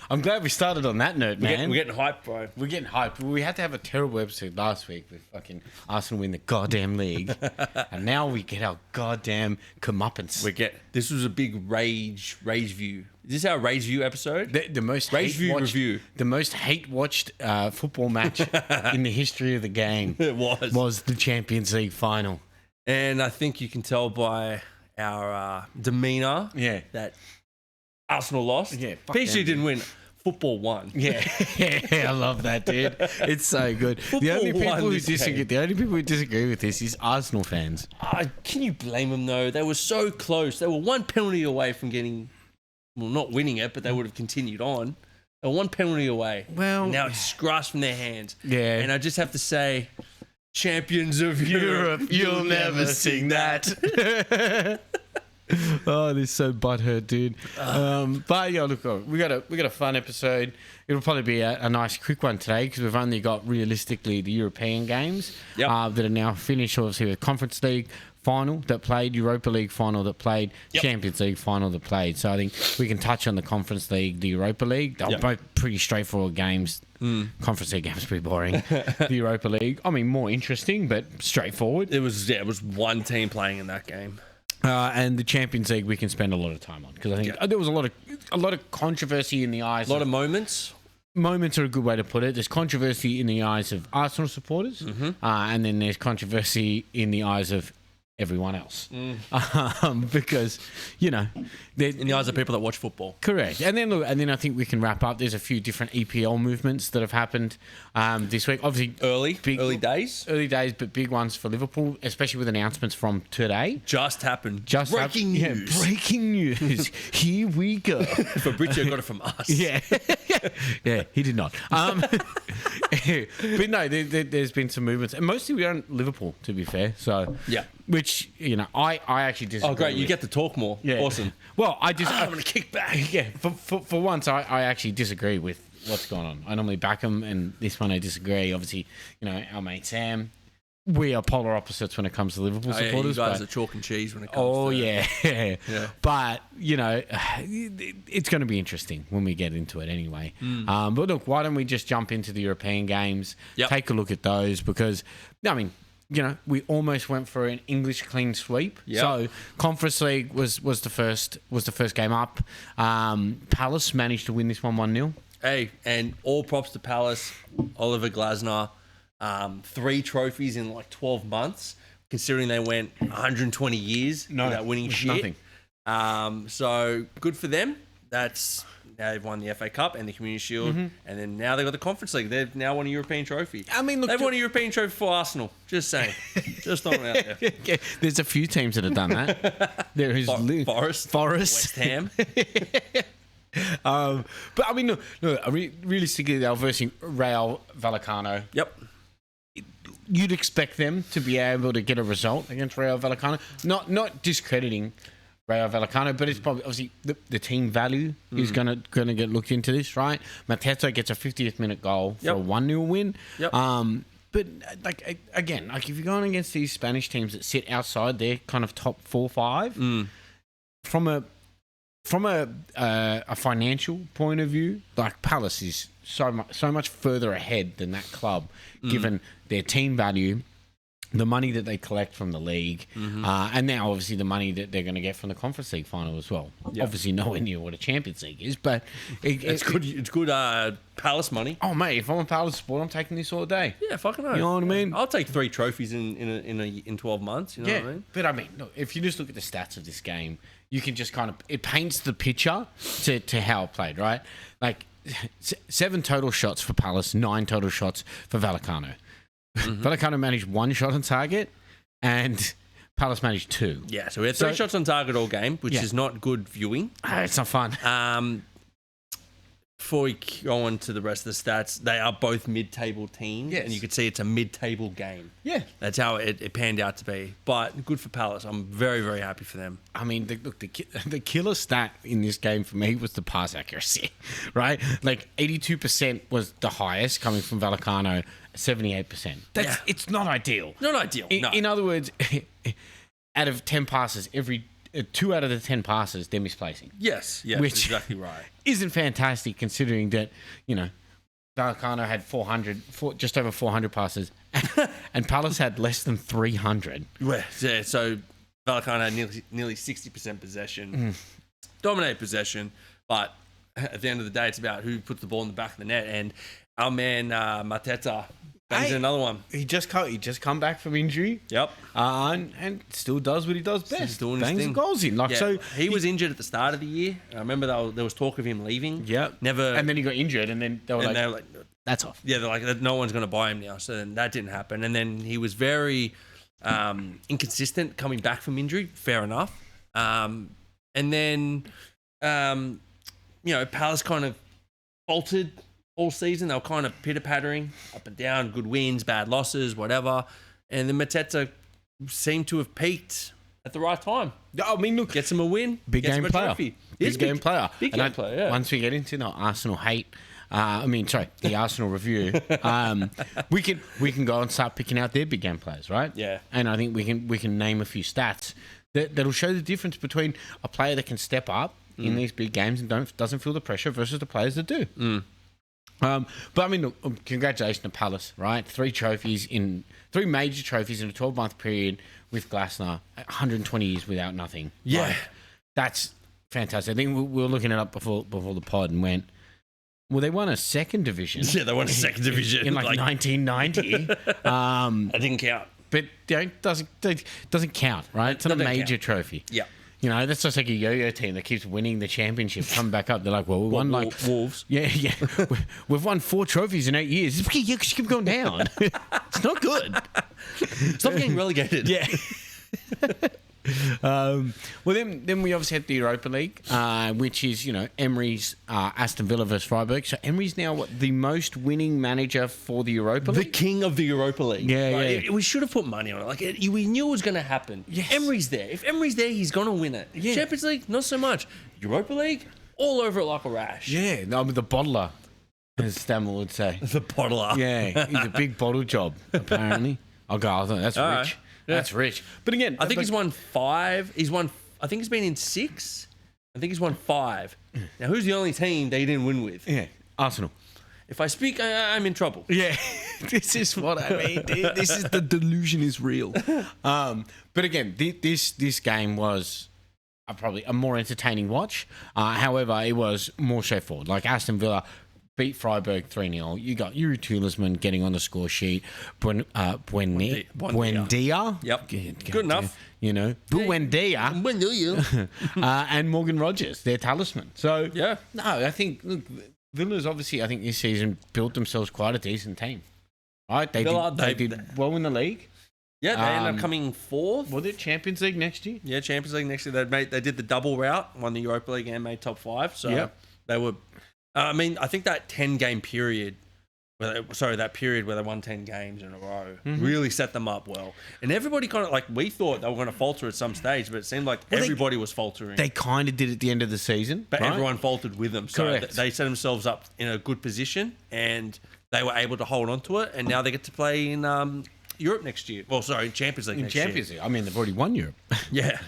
I'm glad we started on that note, man. We're getting hyped, bro. We're getting hyped. We had to have a terrible episode last week with fucking Arsenal win the goddamn league. And now we get our goddamn comeuppance. This was a big rage view. Is this our rage view episode? The most rage view review. The most hate-watched football match in the history of the game. It was the Champions League final. And I think you can tell by our demeanour that Arsenal lost. Yeah, PSG didn't win. Football won. Yeah, I love that, dude. It's so good. The only people who disagree with this is Arsenal fans. Can you blame them though? They were so close. They were one penalty away from getting, well, not winning it, but they would have continued on. They were one penalty away. Well, and now it's grasped from their hands. Yeah, and I just have to say, champions of Europe, you'll never sing that. Oh, this is so butthurt, dude. But yeah, look, we got a fun episode. It'll probably be a nice quick one today because we've only got realistically the European games that are now finished. Obviously, the Conference League final that played, Europa League final that played, Champions League final that played. So I think we can touch on the Conference League, the Europa League. They're both pretty straightforward games. Conference League games pretty boring. The Europa League, I mean, more interesting but straightforward. It was one team playing in that game. And the Champions League we can spend a lot of time on because I think there was a lot of controversy in the eyes. A lot of moments. Moments are a good way to put it. There's controversy in the eyes of Arsenal supporters, and then there's controversy in the eyes of everyone else, because in the eyes of people that watch football. Correct. And then I think we can wrap up. There's a few different EPL movements that have happened this week. Obviously, early days, but big ones for Liverpool, especially with announcements from today. Just happened. Breaking news. Yeah, breaking news. Here we go. Fabrizio got it from us. Yeah, yeah, he did not. But no, there's been some movements, and mostly around Liverpool, to be fair. So yeah. Which, I actually disagree. Oh, great. with. You get to talk more. Yeah. Awesome. Well, I'm going to kick back. Yeah. For once, I actually disagree with what's going on. I normally back them, and this one I disagree. Obviously, our mate Sam, we are polar opposites when it comes to Liverpool supporters. You guys are chalk and cheese when it comes to... yeah. But, it's going to be interesting when we get into it anyway. But look, why don't we just jump into the European games, take a look at those, because, I mean... we almost went for an English clean sweep. Yep. So Conference League was the first game up. Palace managed to win this one 1-0. Hey, and all props to Palace. Oliver Glasner, 3 trophies in like 12 months, considering they went 120 years without winning shit. Nothing. So good for them. Now they've won the FA Cup and the Community Shield, and then now they've got the Conference League. They've now won a European trophy. I mean, look, they've won a European trophy for Arsenal. Just saying. Just throwing it out there. Yeah, there's a few teams that have done that. There is Forest, West Ham. But I mean, no, realistically, they're versing Rayo Vallecano. Yep. You'd expect them to be able to get a result against Rayo Vallecano. Not discrediting Rayo Vallecano, but it's probably obviously the team value is gonna get looked into this, right? Mateta gets a 50th minute goal for a 1-0 win. Yep. But again, if you're going against these Spanish teams that sit outside their kind of top 4-5, from a financial point of view, like Palace is so much further ahead than that club, given their team value, the money that they collect from the league, and now obviously the money that they're going to get from the Conference League final as well. Yep. Obviously nowhere near what a Champions League is, but it's good. It's good Palace money. Oh mate, if I'm a Palace supporter, I'm taking this all day. Yeah, fucking right. You know what I mean? I'll take 3 trophies in 12 months. You know what I mean? But I mean, look, if you just look at the stats of this game, you can just it paints the picture to how it played, right? Like 7 total shots for Palace, 9 total shots for Vallecano. Vallecano managed 1 shot on target, and Palace managed 2. Yeah, so we had 3 shots on target all game, which is not good viewing. It's not fun. Before we go on to the rest of the stats, they are both mid-table teams, and you can see it's a mid-table game. Yeah. That's how it panned out to be. But good for Palace. I'm very, very happy for them. I mean, the killer stat in this game for me was the pass accuracy, right? Like 82% was the highest coming from Vallecano, 78%. It's not ideal. Not ideal, no. In other words, out of 10 passes, 2 out of the 10 passes they're misplacing. Yes, Which exactly right. Isn't fantastic considering that, Vallecano had just over 400 passes, and Palace had less than 300. Yeah, so Vallecano had nearly 60% possession, dominated possession, but at the end of the day, it's about who puts the ball in the back of the net, and our man Mateta bangs another one. He just come back from injury. Yep, and still does what he does best. He's doing bangs his thing. the goals in. So he was injured at the start of the year. I remember there was talk of him leaving. Yep. Never. And then he got injured, and then they were like, "That's off." Yeah, they're like, no one's going to buy him now. So then that didn't happen. And then he was very inconsistent coming back from injury. Fair enough. And then, Palace kind of faltered all season. They were kind of pitter-pattering, up and down, good wins, bad losses, whatever. And then Mateta seemed to have peaked at the right time. I mean, look, gets him a win, big gets game him a player, trophy. big game player. Big game player, yeah. Once we get into the Arsenal hate, the Arsenal review, we can go and start picking out their big game players, right? Yeah. And I think we can name a few stats that'll show the difference between a player that can step up in these big games and doesn't feel the pressure versus the players that do. But I mean, look, congratulations to Palace, right? 3 major trophies in a 12-month period with Glasner, 120 years without nothing. Yeah. Like, that's fantastic. I think we were looking it up before the pod and went, well, they won a second division. Yeah, they won a second division in 1990. That didn't count. But doesn't count, right? It's not a major trophy. Yeah. That's just like a yo-yo team that keeps winning the championship, come back up. They're like, well, we won like Wolves. Yeah. We've won 4 trophies in 8 years. It's because you keep going down. It's not good. Stop getting relegated. Yeah. Well, then we obviously had the Europa League, which is, Emery's Aston Villa versus Freiburg. So Emery's now the most winning manager for the Europa League? The king of the Europa League. Yeah. We should have put money on it. We knew it was going to happen. Yes. Emery's there. If Emery's there, he's going to win it. Yeah. Champions League, not so much. Europa League, all over it like a rash. Yeah, the bottler, as Stammer would say. The bottler. Yeah, he's a big bottle job, apparently. I thought that's all rich. Right. Yeah. That's rich. But again, I think he's won 5. I think he's been in 6. I think he's won 5. Now, who's the only team they didn't win with? Yeah, Arsenal. If I speak, I'm in trouble. Yeah, this is what I mean. This is the delusion is real. But again, this game was probably a more entertaining watch. However, it was more straightforward. Like Aston Villa beat Freiburg 3-0. You got Yuri Tielemans getting on the score sheet. Buendia. Yep. Good enough. Buendia. And Morgan Rogers, their talisman. So, yeah. No, I think, look, Villa's obviously, I think this season built themselves quite a decent team. Right? They did well in the league. Yeah, they ended up coming 4th. Was it Champions League next year? Yeah, Champions League next year. They did the double route, won the Europa League and made top 5. So they were... I think that 10-game period, that period where they won 10 games in a row, really set them up well. And everybody kind of, we thought they were going to falter at some stage, but it seemed like everybody was faltering. They kind of did at the end of the season. But everyone faltered with them. So Correct. They set themselves up in a good position, and they were able to hold on to it, and now they get to play in Europe next year. Well, sorry, Champions League next year. League. I mean, they've already won Europe. Yeah.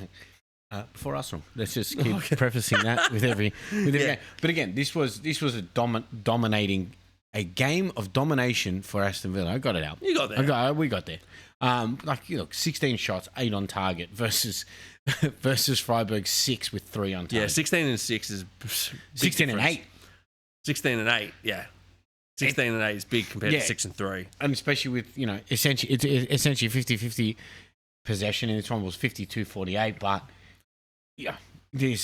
Before Arsenal. Let's just keep prefacing that with every game. But again, this was a dominating a game of domination for Aston Villa. I got it out. You got there. We got there. 16 shots, 8 on target versus Freiburg 6 with 3 on target. Yeah, 16 and 6 is 16 and 8. 16 and 8, yeah. 16 and 8 is big compared to 6 and 3. And especially with, essentially 50-50 possession, and this one was 52-48, but yeah, the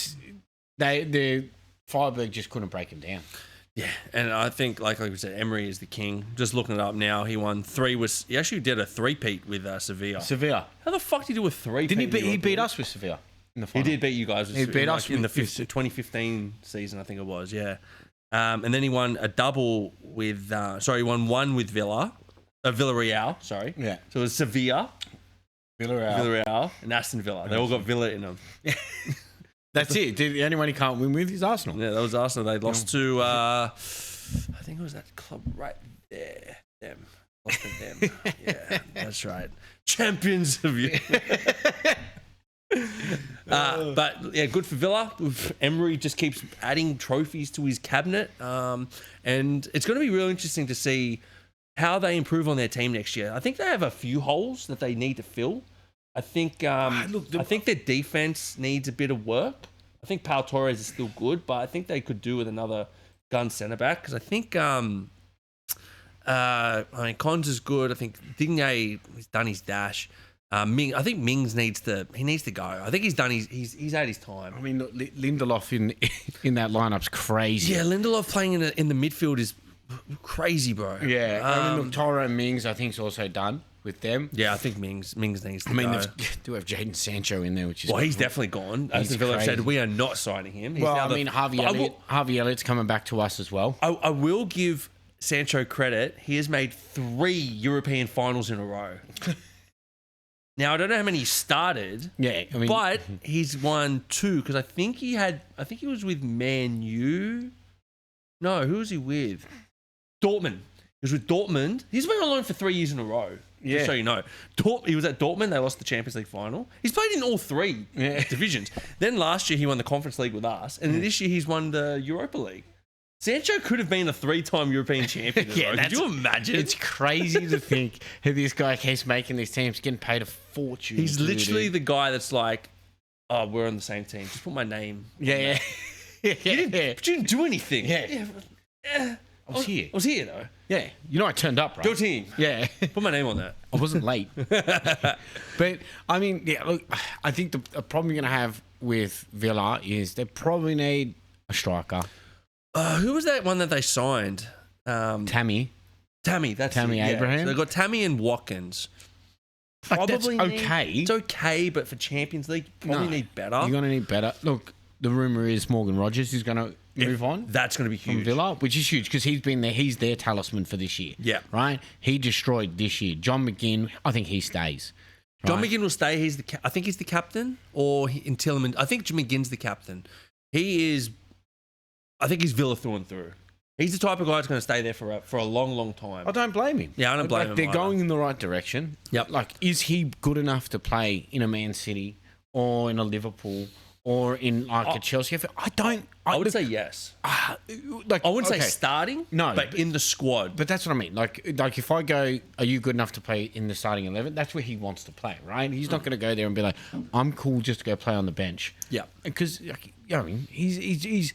Freiburg just couldn't break him down. Yeah, and I think, like we said, Emery is the king. Just looking it up now, he won 3. He actually did a 3-peat with Sevilla. How the fuck did he do a 3-peat? Didn't he beat us with Sevilla in the final? He did beat you guys. He beat us in the 2015 season, I think it was. Yeah, and then he won a double with. He won 1 with Villarreal. Sorry. Yeah. So it was Sevilla. Villarreal and Aston Villa. They all got Villa in them. That's it. The only one he can't win with is Arsenal. Yeah, that was Arsenal. They lost to, I think it was that club right there. Them. Lost to them. Yeah, that's right. Champions of you. But yeah, good for Villa. Emery just keeps adding trophies to his cabinet, and it's going to be real interesting to see how they improve on their team next year. I think they have a few holes that they need to fill. I think I think their defense needs a bit of work. I think Pau Torres is still good, but I think they could do with another gun centre back because I think Cons is good. I think Digne has done his dash. I think Mings needs to go. I think he's done. He's had his time. I mean, look, Lindelof in that lineup's crazy. Yeah, Lindelof playing in the midfield is crazy, bro. Yeah, I mean, look, Tyrone Mings, I think, is also done with them. Yeah, I think Mings needs to go. I mean, they do have Jadon Sancho in there, which is he's definitely gone. Aston Villa said we are not signing him. Harvey Elliott's coming back to us as well. I will give Sancho credit. He has made 3 European finals in a row. Now, I don't know how many he started. Yeah, I mean, but he's won 2 because I think he was with Man U. No, who was he with? Dortmund. He was with Dortmund. He's been on loan for 3 years in a row. Yeah. Just so you know. He was at Dortmund. They lost the Champions League final. He's played in all 3 divisions. Then last year, he won the Conference League with us. And then this year, he's won the Europa League. Sancho could have been a 3-time European champion. Could you imagine? It's crazy to think how this guy keeps making these teams, getting paid a fortune. He's literally the guy that's like, oh, we're on the same team. Just put my name. Yeah. You didn't do anything. Yeah. I was here. I was here, though. Yeah. You know I turned up, right? Go team. Yeah. Put my name on that. I wasn't late. But, I mean, yeah, look, I think the problem you're going to have with Villa is they probably need a striker. Who was that one that they signed? Tammy. That's Tammy Abraham. So they've got Tammy and Watkins. Probably that's okay. It's okay, but for Champions League, probably need better. You're going to need better. Look, the rumour is Morgan Rogers is going to move on. That's going to be huge. From Villa, which is huge because he's been there. He's their talisman for this year. Yeah. Right? He destroyed this year. John McGinn, I think he stays. Right? John McGinn will stay. I think he's the captain, or in Tillman. I think McGinn's the captain. I think he's Villa through and through. He's the type of guy that's going to stay there for a long, long time. I don't blame him. Yeah, I don't blame him. They're going in the right direction. Yep. Like, is he good enough to play in a Man City or in a Liverpool or in a Chelsea? I would say yes. I wouldn't say starting. No, but in the squad. But that's what I mean. Like if I go, are you good enough to play in the starting 11? That's where he wants to play, right? He's not going to go there and be like, I'm cool just to go play on the bench. Yeah, because I mean, he's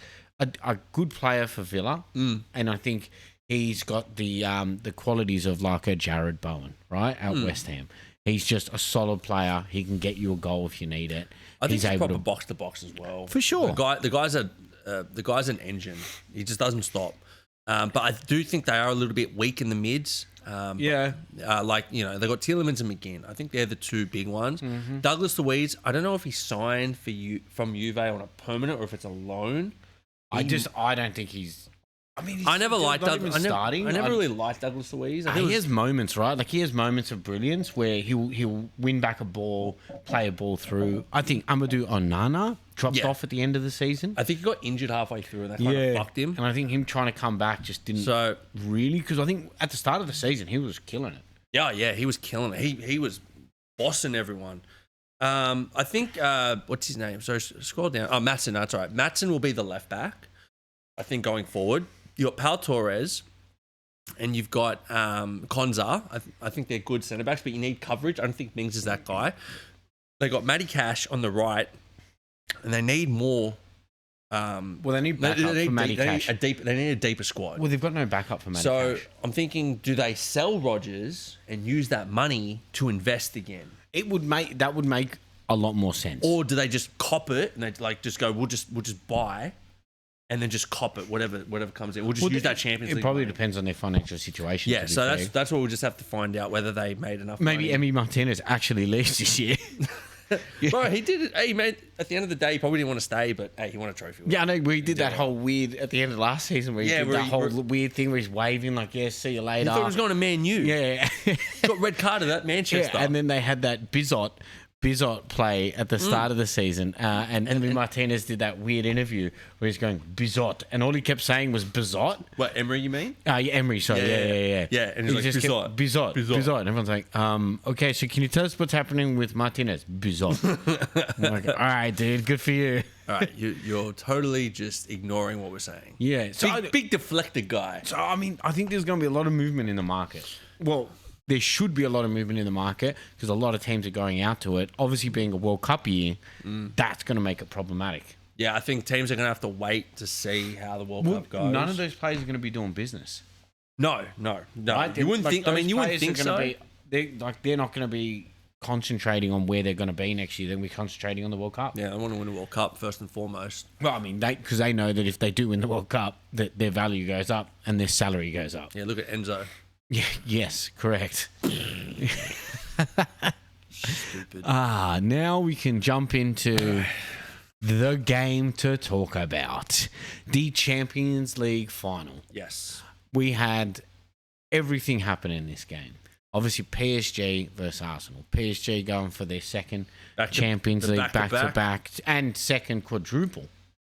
a good player for Villa, and I think he's got the qualities of like a Jared Bowen, right, at West Ham. He's just a solid player. He can get you a goal if you need it. I think he's proper box to box as well. For sure. The guy's an engine. He just doesn't stop. But I do think they are a little bit weak in the mids. They got Tielemans and McGinn. I think they're the 2 big ones. Mm-hmm. Douglas Luiz, I don't know if he signed from Juve on a permanent or if it's a loan. I don't think he's. I mean, I never liked Douglas. I never really liked Douglas Luiz. He has moments, right? Like he has moments of brilliance where he'll win back a ball, play a ball through. I think Amadou Onana dropped off at the end of the season. I think he got injured halfway through, and that kind of fucked him. And I think him trying to come back just didn't really, because I think at the start of the season he was killing it. Yeah, he was killing it. He was bossing everyone. I think what's his name? So scroll down. Oh, Maatsen. That's all right. Maatsen will be the left back. I think going forward, you got Pau Torres, and you've got Konza. I think they're good centre backs, but you need coverage. I don't think Mings is that guy. They got Matty Cash on the right, and they need more. They need backup for Matty Cash. They need a deeper squad. Well, they've got no backup for Matty Cash. So I'm thinking, do they sell Rodgers and use that money to invest again? That would make a lot more sense. Or do they just cop it and they just go, we'll just buy, and then just cop it, whatever comes in. We'll just use that Champions League. It probably depends on their financial situation. Yeah, so that's what we'll just have to find out, whether they made enough money. Maybe Emi Martinez actually leaves this year. Bro, he did it. Hey, mate, at the end of the day, he probably didn't want to stay, but hey, he won a trophy. Yeah, I know. We did that whole weird, at the end of last season, where he did that whole weird thing where he's waving like, yeah, see you later. He thought he was going to Man U. Yeah. Got red carded at Manchester. Yeah, and then they had that Bizot Bizot play at the start of the season, and Emery Martinez did that weird interview where he's going Bizot, and all he kept saying was Bizot. What, Emery, you mean? Yeah, Emery, sorry, yeah. Yeah, and he's like, just kept, Bizot, and everyone's like, okay, so can you tell us what's happening with Martinez? Bizot. I'm like, all right, dude, good for you. All right, you're totally just ignoring what we're saying. Yeah, so Big deflector guy. So, I mean, I think there's going to be a lot of movement in the market. Well, there should be a lot of movement in the market because a lot of teams are going out to it. Obviously, being a World Cup year, that's going to make it problematic. Yeah, I think teams are going to have to wait to see how the World Cup goes. None of those players are going to be doing business. No. Right? You wouldn't think. I mean, you wouldn't think so. They're not going to be concentrating on where they're going to be next year. They're going to be concentrating on the World Cup. Yeah, they want to win the World Cup first and foremost. Well, I mean, because they know that if they do win the World Cup, that their value goes up and their salary goes up. Yeah, look at Enzo. Yeah. Yes. Correct. Stupid. Now we can jump into the game to talk about. The Champions League final. Yes. We had everything happen in this game. Obviously, PSG versus Arsenal. PSG going for their second Champions League back-to-back and second quadruple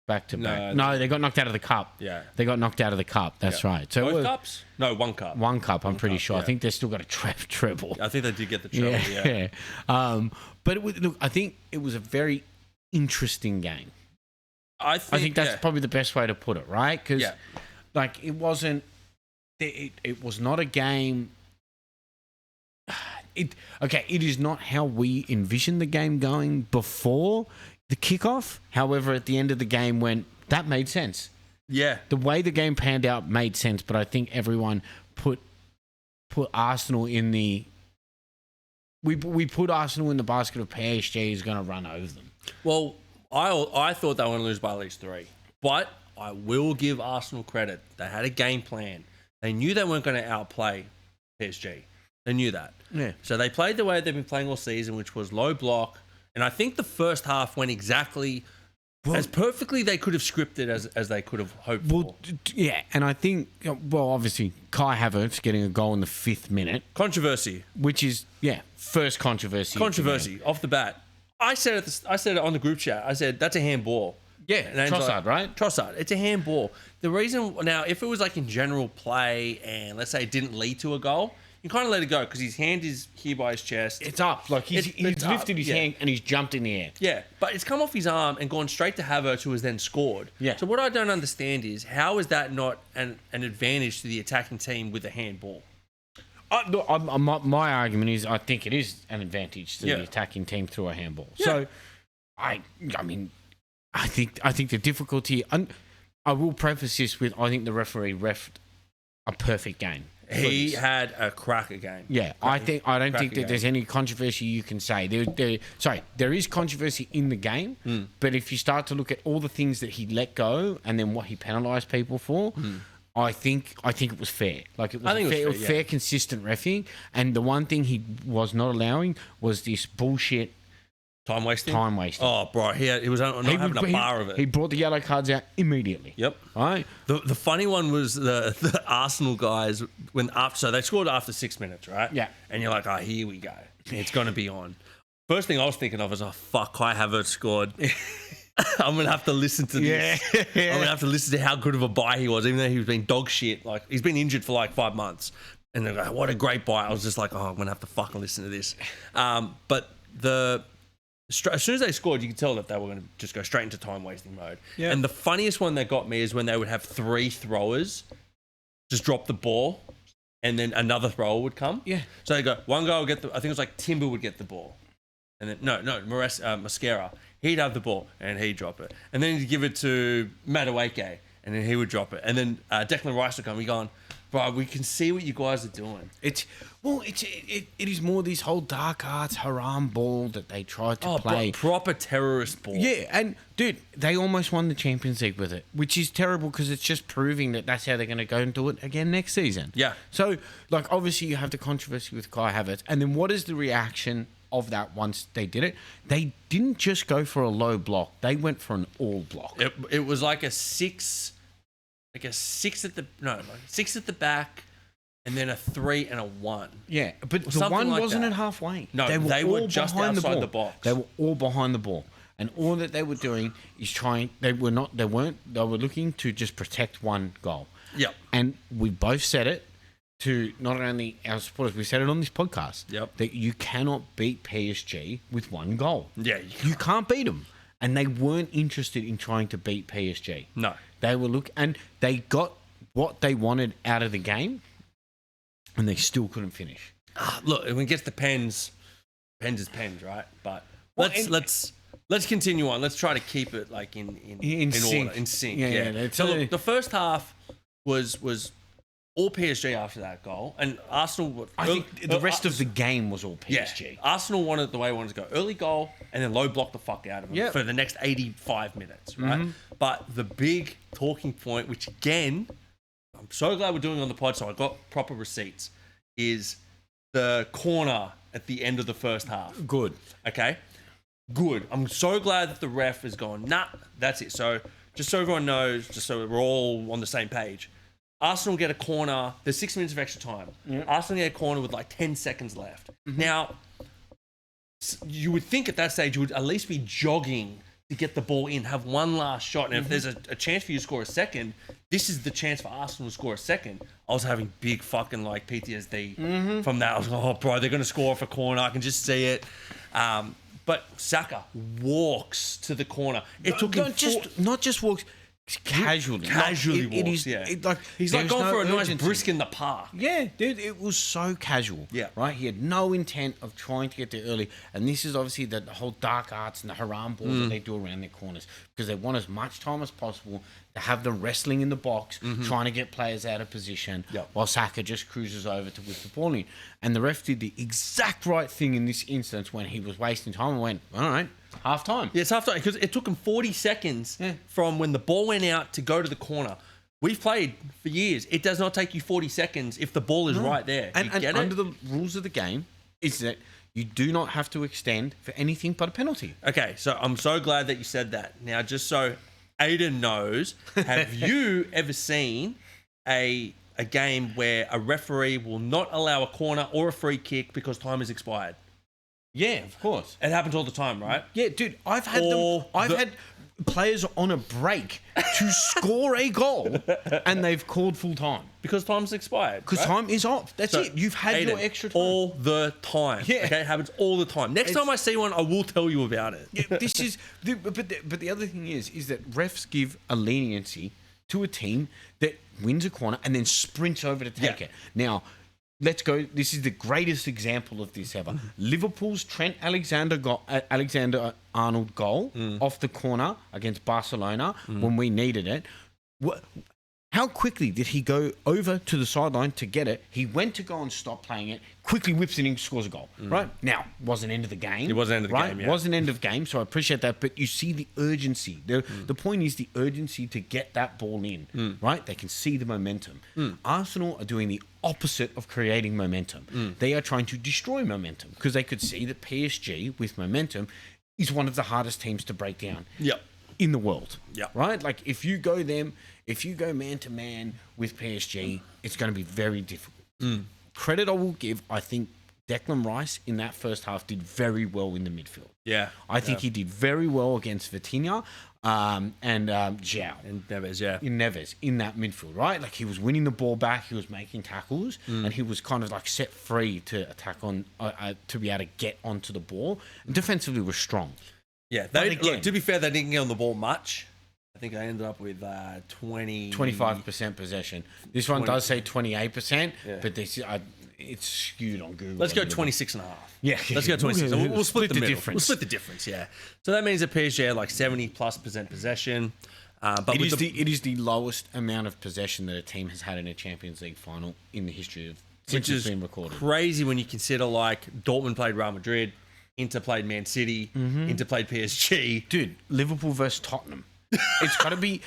back-to-back. No, they got knocked out of the cup. Yeah. They got knocked out of the cup. That's right. So both cups? No, one cup. One cup, I'm pretty sure. Yeah. I think they've still got a treble. I think they did get the treble, yeah. But look, I think it was a very interesting game. I think that's probably the best way to put it, right? Because, it wasn't... It was not a game... It is not how we envisioned the game going before the kickoff. However, at the end of the game that made sense. Yeah. The way the game panned out made sense, but I think everyone put Arsenal in the... We put Arsenal in the basket of PSG is going to run over them. Well, I thought they were going to lose by at least 3. But I will give Arsenal credit. They had a game plan. They knew they weren't going to outplay PSG. They knew that. Yeah. So they played the way they've been playing all season, which was low block. And I think the first half went exactly as perfectly they could have scripted as they could have hoped for. Yeah, and I think, obviously, Kai Havertz getting a goal in the 5th minute. Controversy. Which is, first controversy. Controversy, off the bat. I said it on the group chat. I said, that's a handball. Yeah, Trossard, right? Trossard. It's a handball. The reason, now, if it was like in general play and let's say it didn't lead to a goal, you kind of let it go because his hand is here by his chest. It's up. Like he's lifted his hand and he's jumped in the air. Yeah, but it's come off his arm and gone straight to Havertz, who has then scored. Yeah. So what I don't understand is how is that not an advantage to the attacking team with a handball? My argument is I think it is an advantage to the attacking team through a handball. Yeah. So, I think the difficulty. I will preface this with I think the referee refed a perfect game. He had a cracker game. Yeah, I don't think that there's any controversy you can say. There is controversy in the game, but if you start to look at all the things that he let go and then what he penalised people for, I think it was fair. Like it was fair, consistent reffing. And the one thing he was not allowing was this bullshit. Time wasting? Oh, bro. He was not having a bar of it. He brought the yellow cards out immediately. Yep. Right? The funny one was the Arsenal guys, so they scored after 6 minutes, right? Yeah. And you're like, here we go. It's going to be on. First thing I was thinking of was, fuck, Kai Havertz scored. I'm going to have to listen to this. Yeah. I'm going to have to listen to how good of a buy he was, even though he's been dog shit. Like, he's been injured for like 5 months. And they're like, what a great buy. I was just like, I'm going to have to fucking listen to this. But as soon as they scored, you could tell that they were going to just go straight into time-wasting mode. Yeah. And the funniest one that got me is when they would have 3 throwers just drop the ball, and then another thrower would come. Yeah. So they go, one guy would get I think it was like Timber would get the ball. And then, Mascara. He'd have the ball, and he'd drop it. And then he'd give it to Madueke, and then he would drop it. And then Declan Rice would come. He'd go, bro, we can see what you guys are doing. It is more this whole dark arts haram ball that they tried to play. Proper terrorist ball. Yeah, and dude, they almost won the Champions League with it, which is terrible because it's just proving that that's how they're going to go and do it again next season. Yeah. So, obviously you have the controversy with Kai Havertz, and then what is the reaction of that once they did it? They didn't just go for a low block; they went for an all block. It was like a 6. Like a 6 at the back, and then a 3 and a 1. Yeah, but the something one like wasn't that. at halfway. No, they were just behind outside the box. They were all behind the ball, and all that they were doing is trying. They were looking to just protect one goal. Yep. And we both said it to not only our supporters, we said it on this podcast. Yep. That you cannot beat PSG with one goal. Yeah, you can't beat them, and they weren't interested in trying to beat PSG. No, they were and they got what they wanted out of the game, and they still couldn't finish. Look, when it gets to pens is pens, right? But Well, let's continue on. Let's try to keep it like in sync. order, in sync. Yeah. So look, the first half was all PSG after that goal, and Arsenal. I think the rest of the game was all PSG. Yeah, Arsenal wanted the way they wanted to go. Early goal, and then low block the fuck out of them for the next 85 minutes, right? Mm-hmm. But the big talking point, which again, I'm so glad we're doing on the pod, so I got proper receipts, is the corner at the end of the first half. Good. Okay? Good. I'm so glad that the ref is going, nah, that's it. So just so everyone knows, just so we're all on the same page, Arsenal get a corner. There's 6 minutes of extra time. Yeah. Arsenal get a corner with like 10 seconds left. Mm-hmm. Now, you would think at that stage you would at least be jogging to get the ball in, have one last shot. And if there's a chance for you to score a second, this is the chance for Arsenal to score a second. I was having big fucking like PTSD from that. I was like, oh, bro, they're going to score off a corner. I can just see it. But Saka walks to the corner. It took him not just walks. Casually walks. He's like going for a nice brisk in the park. Yeah, dude, it was so casual. Yeah. Right? He had no intent of trying to get there early. And this is obviously the whole dark arts and the haram balls that they do around their corners because they want as much time as possible to have them wrestling in the box, trying to get players out of position while Saka just cruises over to whip the ball in. And the ref did the exact right thing in this instance when he was wasting time and went, all right, half time. Yeah, it's half time because it took him 40 seconds from when the ball went out to go to the corner. We've played for years. It does not take you 40 seconds if the ball is right there. And under the rules of the game is that you do not have to extend for anything but a penalty. Okay, so I'm so glad that you said that. Now, just so Aiden knows, have you ever seen a game where a referee will not allow a corner or a free kick because time has expired? Yeah, of course. It happens all the time, right? Yeah, dude, I've had players on a break to score a goal and they've called full time. Because time's expired. Because time is off. That's it. You've had your extra time. All the time. Yeah. Okay, it happens all the time. Next time I see one, I will tell you about it. Yeah, this is... But the other thing is that refs give a leniency to a team that wins a corner and then sprints over to take it. Now... Let's go. This is the greatest example of this ever. Liverpool's Trent Alexander-Arnold goal off the corner against Barcelona when we needed it. How quickly did he go over to the sideline to get it? He went to go and stop playing it, quickly whips it in, scores a goal. Right? Now, wasn't end of the game. It wasn't end of the game, yeah. Wasn't end of game, so I appreciate that. But you see the urgency. The point is the urgency to get that ball in. Right? They can see the momentum. Arsenal are doing the opposite of creating momentum. They are trying to destroy momentum because they could see that PSG, with momentum, is one of the hardest teams to break down. In the world. Right? Like if you go man to man with PSG, it's going to be very difficult. Credit I will give, I think Declan Rice in that first half did very well in the midfield. I think he did very well against Vitinha and João. And Neves, In Neves, in that midfield, right? Like he was winning the ball back, he was making tackles, and he was kind of like set free to attack on, to be able to get onto the ball. And defensively was strong. Yeah, look, to be fair, they didn't get on the ball much. I think I ended up with 25% possession. This one does say 28%, but it's skewed on Google. Let's go 26.5. Yeah, let's go 26. We'll split the difference. We'll split the difference. Yeah. So that means that PSG had like 70+% possession. But it is the lowest amount of possession that a team has had in a Champions League final in the history of since it's been recorded. Crazy when you consider like Dortmund played Real Madrid, Inter played Man City, Inter played PSG. Dude, Liverpool versus Tottenham. It's got to be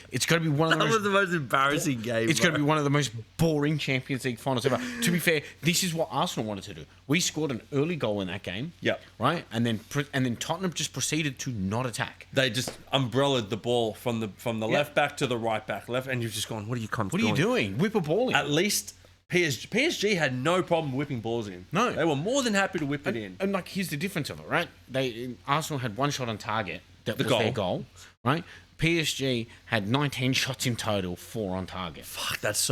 one of the most embarrassing games. It's got to be one of the most boring Champions League finals ever. To be fair, this is what Arsenal wanted to do. We scored an early goal in that game. Right, and then Tottenham just proceeded to not attack. They just umbrellaed the ball from the left back to the right back, and you've just gone, what are you doing? Whip a ball in. At least PSG had no problem whipping balls in. No. They were more than happy to whip it in. And like, here's the difference of it, right? Arsenal had one shot on target that was goal. their goal, right? PSG had 19 shots in total, 4 on target. Fuck, that's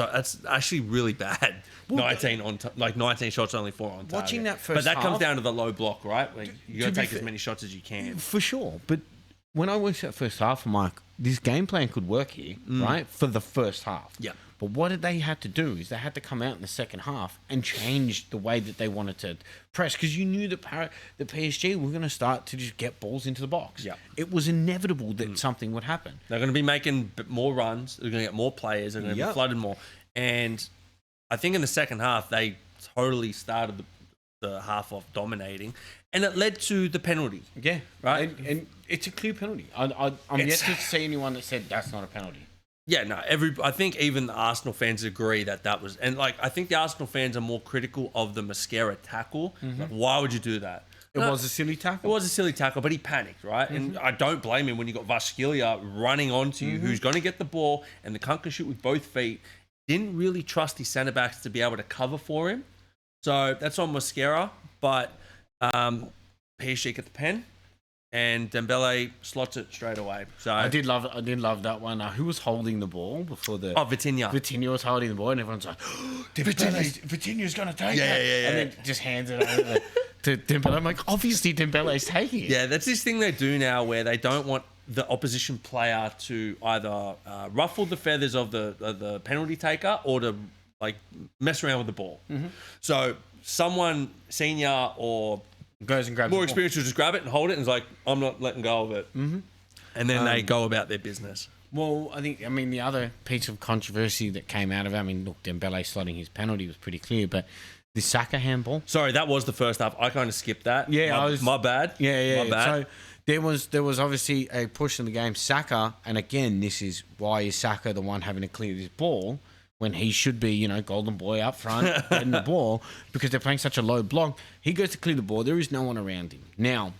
actually really bad. 19 shots, only 4 on target. Watching that first but that comes half- down to the low block, right? Where you got to to be take as fair- many shots as you can. For sure. But when I watched that first half, I'm like, this game plan could work here, right? For the first half. Yeah. But what did they have to do is they had to come out in the second half and change the way that they wanted to press, because you knew that the PSG were going to start to just get balls into the box. Yeah. It was inevitable that something would happen. They're going to be making more runs. They're going to get more players. They're going to be flooded more. And I think in the second half, they totally started the half off dominating. And it led to the penalty. Yeah. Right? And it's a clear penalty. I'm yet to see anyone that said that's not a penalty. Yeah, no. I think even the Arsenal fans agree that was, and like I think the Arsenal fans are more critical of the Mascara tackle. Like, why would you do that? It was a silly tackle. It was a silly tackle, but he panicked, right? And I don't blame him when you got Vasquilla running onto you, who's going to get the ball, and the cunt can shoot with both feet. Didn't really trust his centre backs to be able to cover for him, so that's on Mascara. But PSG get the pen. And Dembele slots it straight away. So I did love it. I did love that one. Who was holding the ball before the? Vitinha. Vitinha was holding the ball, and everyone's like, Vitinha's going to take it. Yeah. And then just hands it over to Dembele. I'm like, obviously Dembele's taking it. Yeah, that's this thing they do now where they don't want the opposition player to either ruffle the feathers of the penalty taker or to like mess around with the ball. So someone senior or Goes and grabs more the experienced will just grab it and hold it and is like, I'm not letting go of it. And then they go about their business. Well, I mean, the other piece of controversy that came out of it, I mean, look, Dembele slotting his penalty was pretty clear, but the Saka handball. Sorry, that was the first half. I kind of skipped that. Yeah, my bad. Yeah. My bad. So there was obviously a push in the game. Saka, and again, this is why is Saka the one having to clear this ball when he should be, golden boy up front, getting the ball, because they're playing such a low block. He goes to clear the ball. There is no one around him. Now,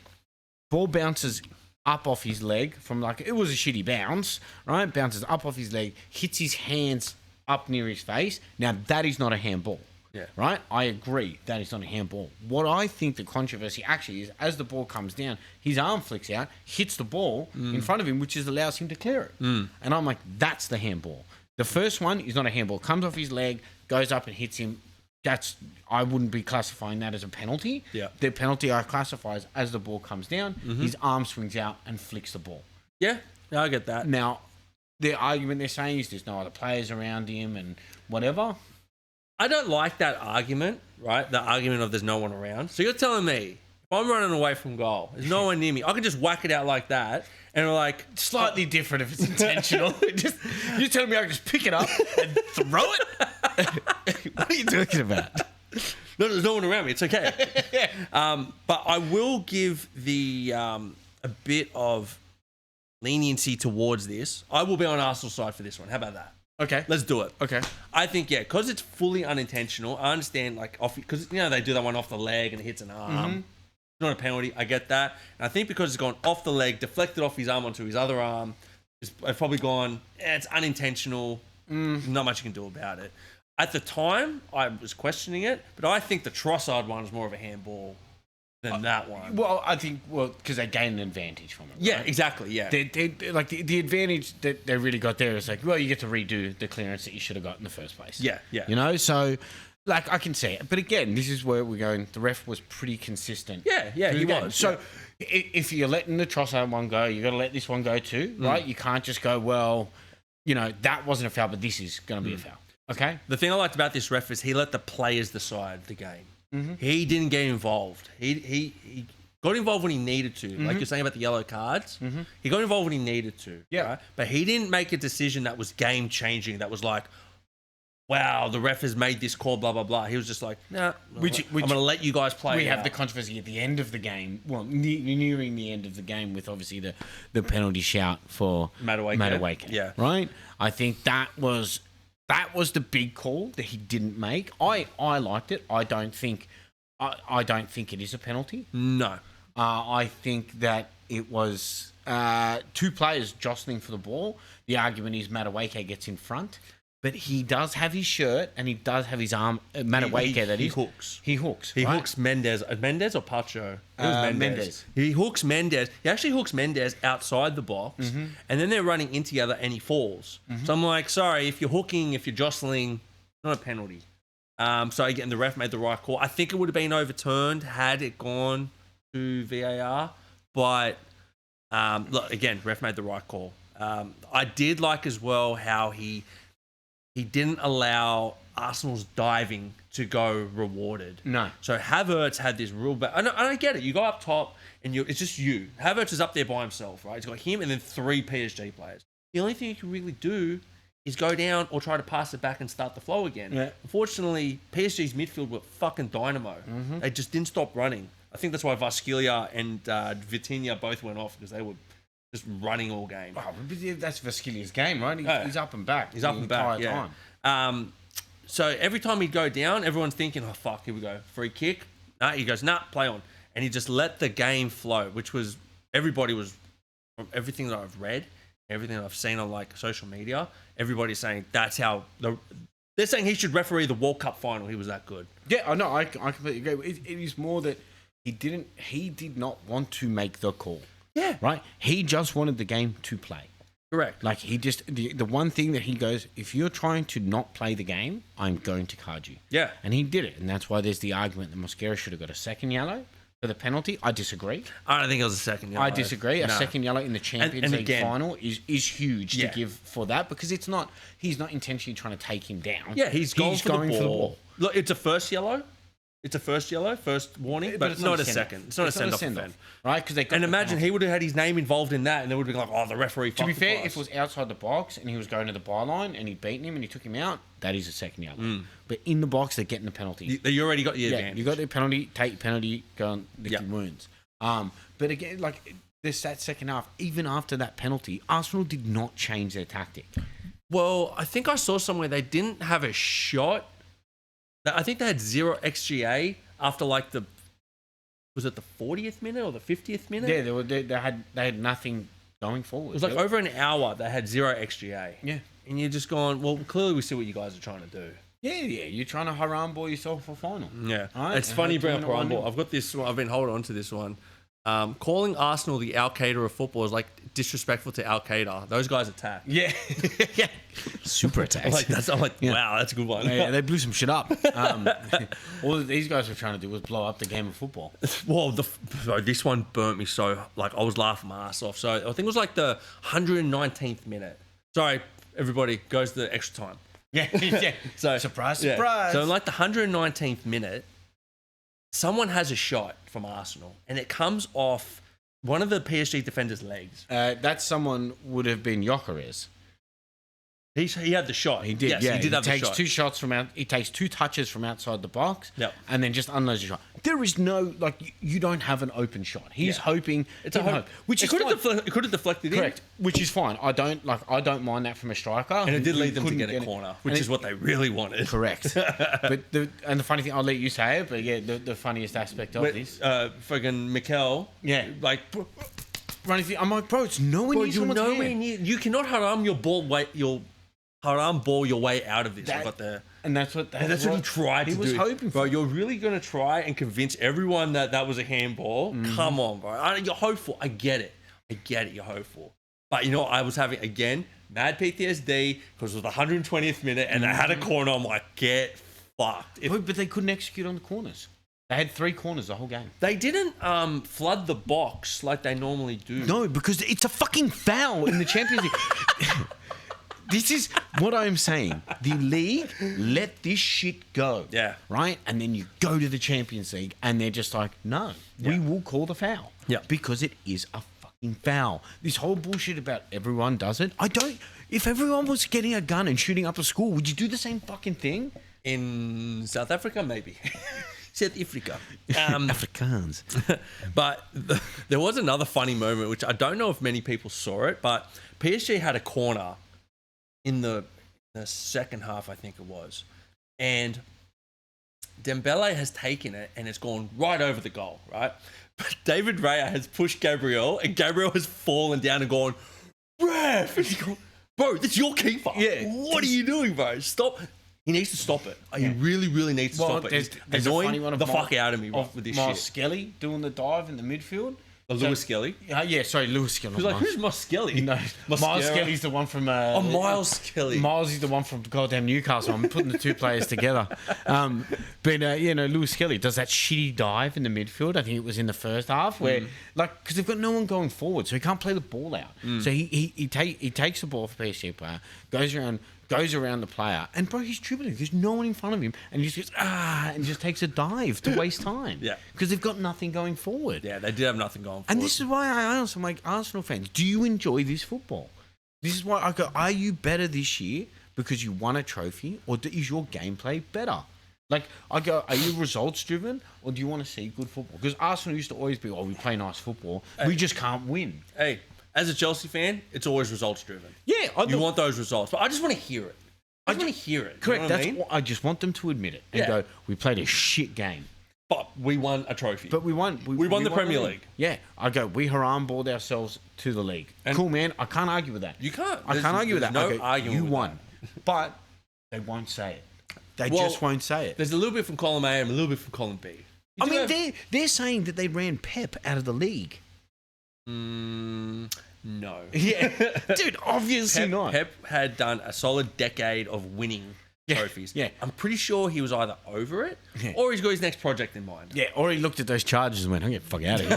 ball bounces up off his leg from it was a shitty bounce, right? Bounces up off his leg, hits his hands up near his face. Now, that is not a handball. Yeah. Right? I agree. That is not a handball. What I think the controversy actually is, as the ball comes down, his arm flicks out, hits the ball in front of him, which allows him to clear it. And I'm like, that's the handball. The first one is not a handball. Comes off his leg, goes up and hits him. I wouldn't be classifying that as a penalty. Yeah. The penalty I classify as the ball comes down, his arm swings out and flicks the ball. Yeah, I get that. Now, the argument they're saying is there's no other players around him and whatever. I don't like that argument, right? The argument of there's no one around. So you're telling me, if I'm running away from goal, there's no one near me, I can just whack it out like that, and we're like... Slightly different if it's intentional. You're telling me I can just pick it up and throw it? What are you talking about? No, there's no one around me. It's okay. But I will give the a bit of leniency towards this. I will be on Arsenal's side for this one. How about that? Okay. Let's do it. Okay. I think, because it's fully unintentional. I understand, because, they do that one off the leg and it hits an arm. It's not a penalty. I get that. And I think because it's gone off the leg, deflected off his arm onto his other arm, it's probably gone, it's unintentional. Not much you can do about it. At the time, I was questioning it, but I think the Trossard one is more of a handball than that one. Well, I think, because they gained an advantage from it. Yeah, right? exactly, yeah. They like the advantage that they really got there is you get to redo the clearance that you should have got in the first place. Yeah. So, I can see it. But again, this is where we're going. The ref was pretty consistent. Yeah, he was. So, if you're letting the Trossard one go, you got to let this one go too, right? You can't just go, that wasn't a foul, but this is going to be a foul. Okay? The thing I liked about this ref is he let the players decide the game. He didn't get involved. He got involved when he needed to. Like you're saying about the yellow cards. He got involved when he needed to. Yeah. Right? But he didn't make a decision that was game-changing, that was like, wow, the ref has made this call, blah, blah, blah. He was just like, nah, I'm going to let you guys play. We have the controversy at the end of the game. Well, nearing the end of the game with obviously the penalty shout for Madueke. Yeah. Right? I think that was the big call that he didn't make. I liked it. I don't think it is a penalty. No. I think that it was two players jostling for the ball. The argument is Madueke gets in front. but he does have his shirt and he does have his arm. Madueke, that he is. hooks. He hooks. He right? hooks Mendes. Mendes or Pacho? It was Mendes. He hooks Mendes. He actually hooks Mendes outside the box, and then they're running in together, and he falls. So I'm like, sorry, if you're hooking, if you're jostling, not a penalty. So again, the ref made the right call. I think it would have been overturned had it gone to VAR, but look, again, ref made the right call. I did like as well how he didn't allow Arsenal's diving to go rewarded. No. So Havertz had this real bad. And I get it. You go up top and it's just you. Havertz is up there by himself, right? He's got him and then 3 PSG players. The only thing you can really do is go down or try to pass it back and start the flow again. Yeah. Unfortunately, PSG's midfield were fucking dynamo. They just didn't stop running. I think that's why Vasquilla and Vitinha both went off because they were just running all game. Oh, but that's Vasquillia's game, right? He's up and back. He's up and back, yeah. Time. So every time he'd go down, everyone's thinking, oh, fuck, here we go. Free kick. Nah, he goes, nah, play on. And he just let the game flow, which was, everybody was, from everything that I've read, everything that I've seen on like social media, everybody's saying that's how, they're saying he should referee the World Cup final. He was that good. Yeah, I know. I completely agree. It is more that he did not want to make the call. Yeah. Right? He just wanted the game to play. Correct. Like, he just, the one thing that he goes, if you're trying to not play the game, I'm going to card you. Yeah. And he did it. And that's why there's the argument that Mosquera should have got a second yellow for the penalty. I disagree. I don't think it was a second yellow. I disagree. A second yellow in the Champions League final is huge to give for that, because he's not intentionally trying to take him down. Yeah, he's going for the ball. Look, it's a first yellow. It's a first yellow, first warning, but it's not a second. It's not a send-off. Right? And imagine he would have had his name involved in that, and they would have been like, oh, the referee fucked. To be fair, if it was outside the box and he was going to the byline and he'd beaten him and he took him out, that is a second yellow. But in the box, they're getting the penalty. You already got the advantage. You got the penalty, take your penalty, go and lick your wounds. But again, like, this that second half, even after that penalty, Arsenal did not change their tactic. Well, I think I saw somewhere they didn't have a shot. I think they had 0 XGA after like was it the 40th minute or the 50th minute? Yeah, they had nothing going forward. It was like over an hour they had 0 XGA. Yeah. And you're just going, well, clearly we see what you guys are trying to do. Yeah, you're trying to haram ball yourself for final. Yeah. Right? It's funny you bring up haram ball. I've got this one. I've been holding on to this one. Calling Arsenal the Al Qaeda of football is like disrespectful to Al Qaeda. Those guys attack. Yeah. Yeah. Super attacks. I'm like, wow, that's a good one. Yeah, they blew some shit up. All that these guys were trying to do was blow up the game of football. Well, this one burnt me so, like, I was laughing my ass off. So I think it was like the 119th minute. Sorry, everybody, goes to the extra time. Yeah, yeah. So surprise. So in like the 119th minute, someone has a shot from Arsenal, and it comes off one of the PSG defenders' legs. That someone would have been Gyökeres. He had the shot. He did. Yes, yeah, he did have the shot. He takes 2 shots from out. He takes 2 touches from outside the box. Yep. And then just unloads the shot. There is no, like, you don't have an open shot. He's hoping. It's a hope. Which it is could have deflected Correct. Which is fine. I don't mind that from a striker. And it did lead them to get a corner, which is what they really wanted. Correct. But the funny thing, I'll let you say it, but yeah, the funniest aspect of this. Fucking Mikel. Yeah. Like, I'm like, bro, it's nowhere near someone's hand. You cannot haram ball your way out of this. And that's what he tried to do. He was hoping for. Bro, you're really going to try and convince everyone that was a handball? Come on, bro. You're hopeful. I get it. You're hopeful. But, you know, I was having, again, mad PTSD because it was the 120th minute and I had a corner. I'm like, get fucked. But they couldn't execute on the corners. They had 3 corners the whole game. They didn't flood the box like they normally do. No, because it's a fucking foul in the Champions League. This is what I'm saying. The league let this shit go. Yeah. Right? And then you go to the Champions League and they're just like, no, we will call the foul. Yeah. Because it is a fucking foul. This whole bullshit about everyone does it. If everyone was getting a gun and shooting up a school, would you do the same fucking thing? In South Africa, maybe. South Africa. Afrikaans. But there was another funny moment, which I don't know if many people saw it, but PSG had a corner in the second half, I think it was. And Dembele has taken it and it's gone right over the goal, right? But David Raya has pushed Gabriel and Gabriel has fallen down and gone, ref! And he's gone, Bro, that's your keeper. Yeah. What are you doing, bro? Stop. He needs to stop it. He really, really needs to stop it. There's a funny one of fuck out of me with this Miles shit. Skelly doing the dive in the midfield. Lewis Skelly. Sorry, Lewis Skelly. He's like, who's Miles Skelly? No, Miles Skelly's the one from. Miles Skelly. Miles is the one from goddamn Newcastle. I'm putting the two players together. Lewis Skelly does that shitty dive in the midfield. I think it was in the first half where, because they've got no one going forward, so he can't play the ball out. So he takes the ball for PSG player, goes around the player, and bro, he's dribbling. There's no one in front of him, and he just goes and just takes a dive to waste time. Yeah, because they've got nothing going forward. Yeah, they did have nothing going forward. And this is why I ask, I'm like, Arsenal fans, do you enjoy this football? This is why I go, are you better this year because you won a trophy, or is your gameplay better? Like, I go, are you results driven, or do you want to see good football? Because Arsenal used to always be, we play nice football, we just can't win. Hey, as a Chelsea fan, it's always results driven. Yeah, you want those results, but I just want to hear it. I just want to hear it. Correct. You know what I mean? I just want them to admit it and go, we played a shit game. But we won a trophy. But we won. We won the Premier League. Yeah. I go, we haram-balled ourselves to the league. And cool, man. I can't argue with that. You can't. I can't argue with that. No argument. You won. But they won't say it. They just won't say it. There's a little bit from column A and a little bit from column B. They're saying that they ran Pep out of the league. No. Yeah. Dude, obviously not. Pep had done a solid decade of winning trophies. Yeah. I'm pretty sure he was either over it or he's got his next project in mind. Yeah, or he looked at those charges and went, I'm going to get the fuck out of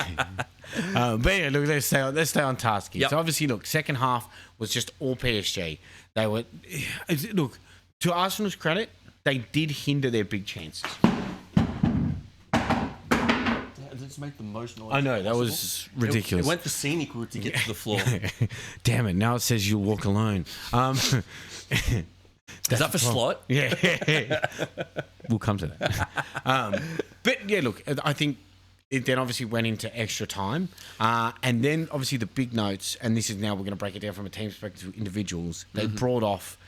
here. But yeah, look, let's stay on task here. Yep. So obviously, look, second half was just all PSG. They were, look, to Arsenal's credit, they did hinder their big chances. Let's make the most noise. I know, that was ridiculous. It went the scenic route to get to the floor. Damn it, now it says you'll walk alone. Is that for slot? Yeah. We'll come to that. But yeah, look, I think it then obviously went into extra time. And then obviously the big notes, and this is now we're going to break it down from a team perspective to individuals. They brought off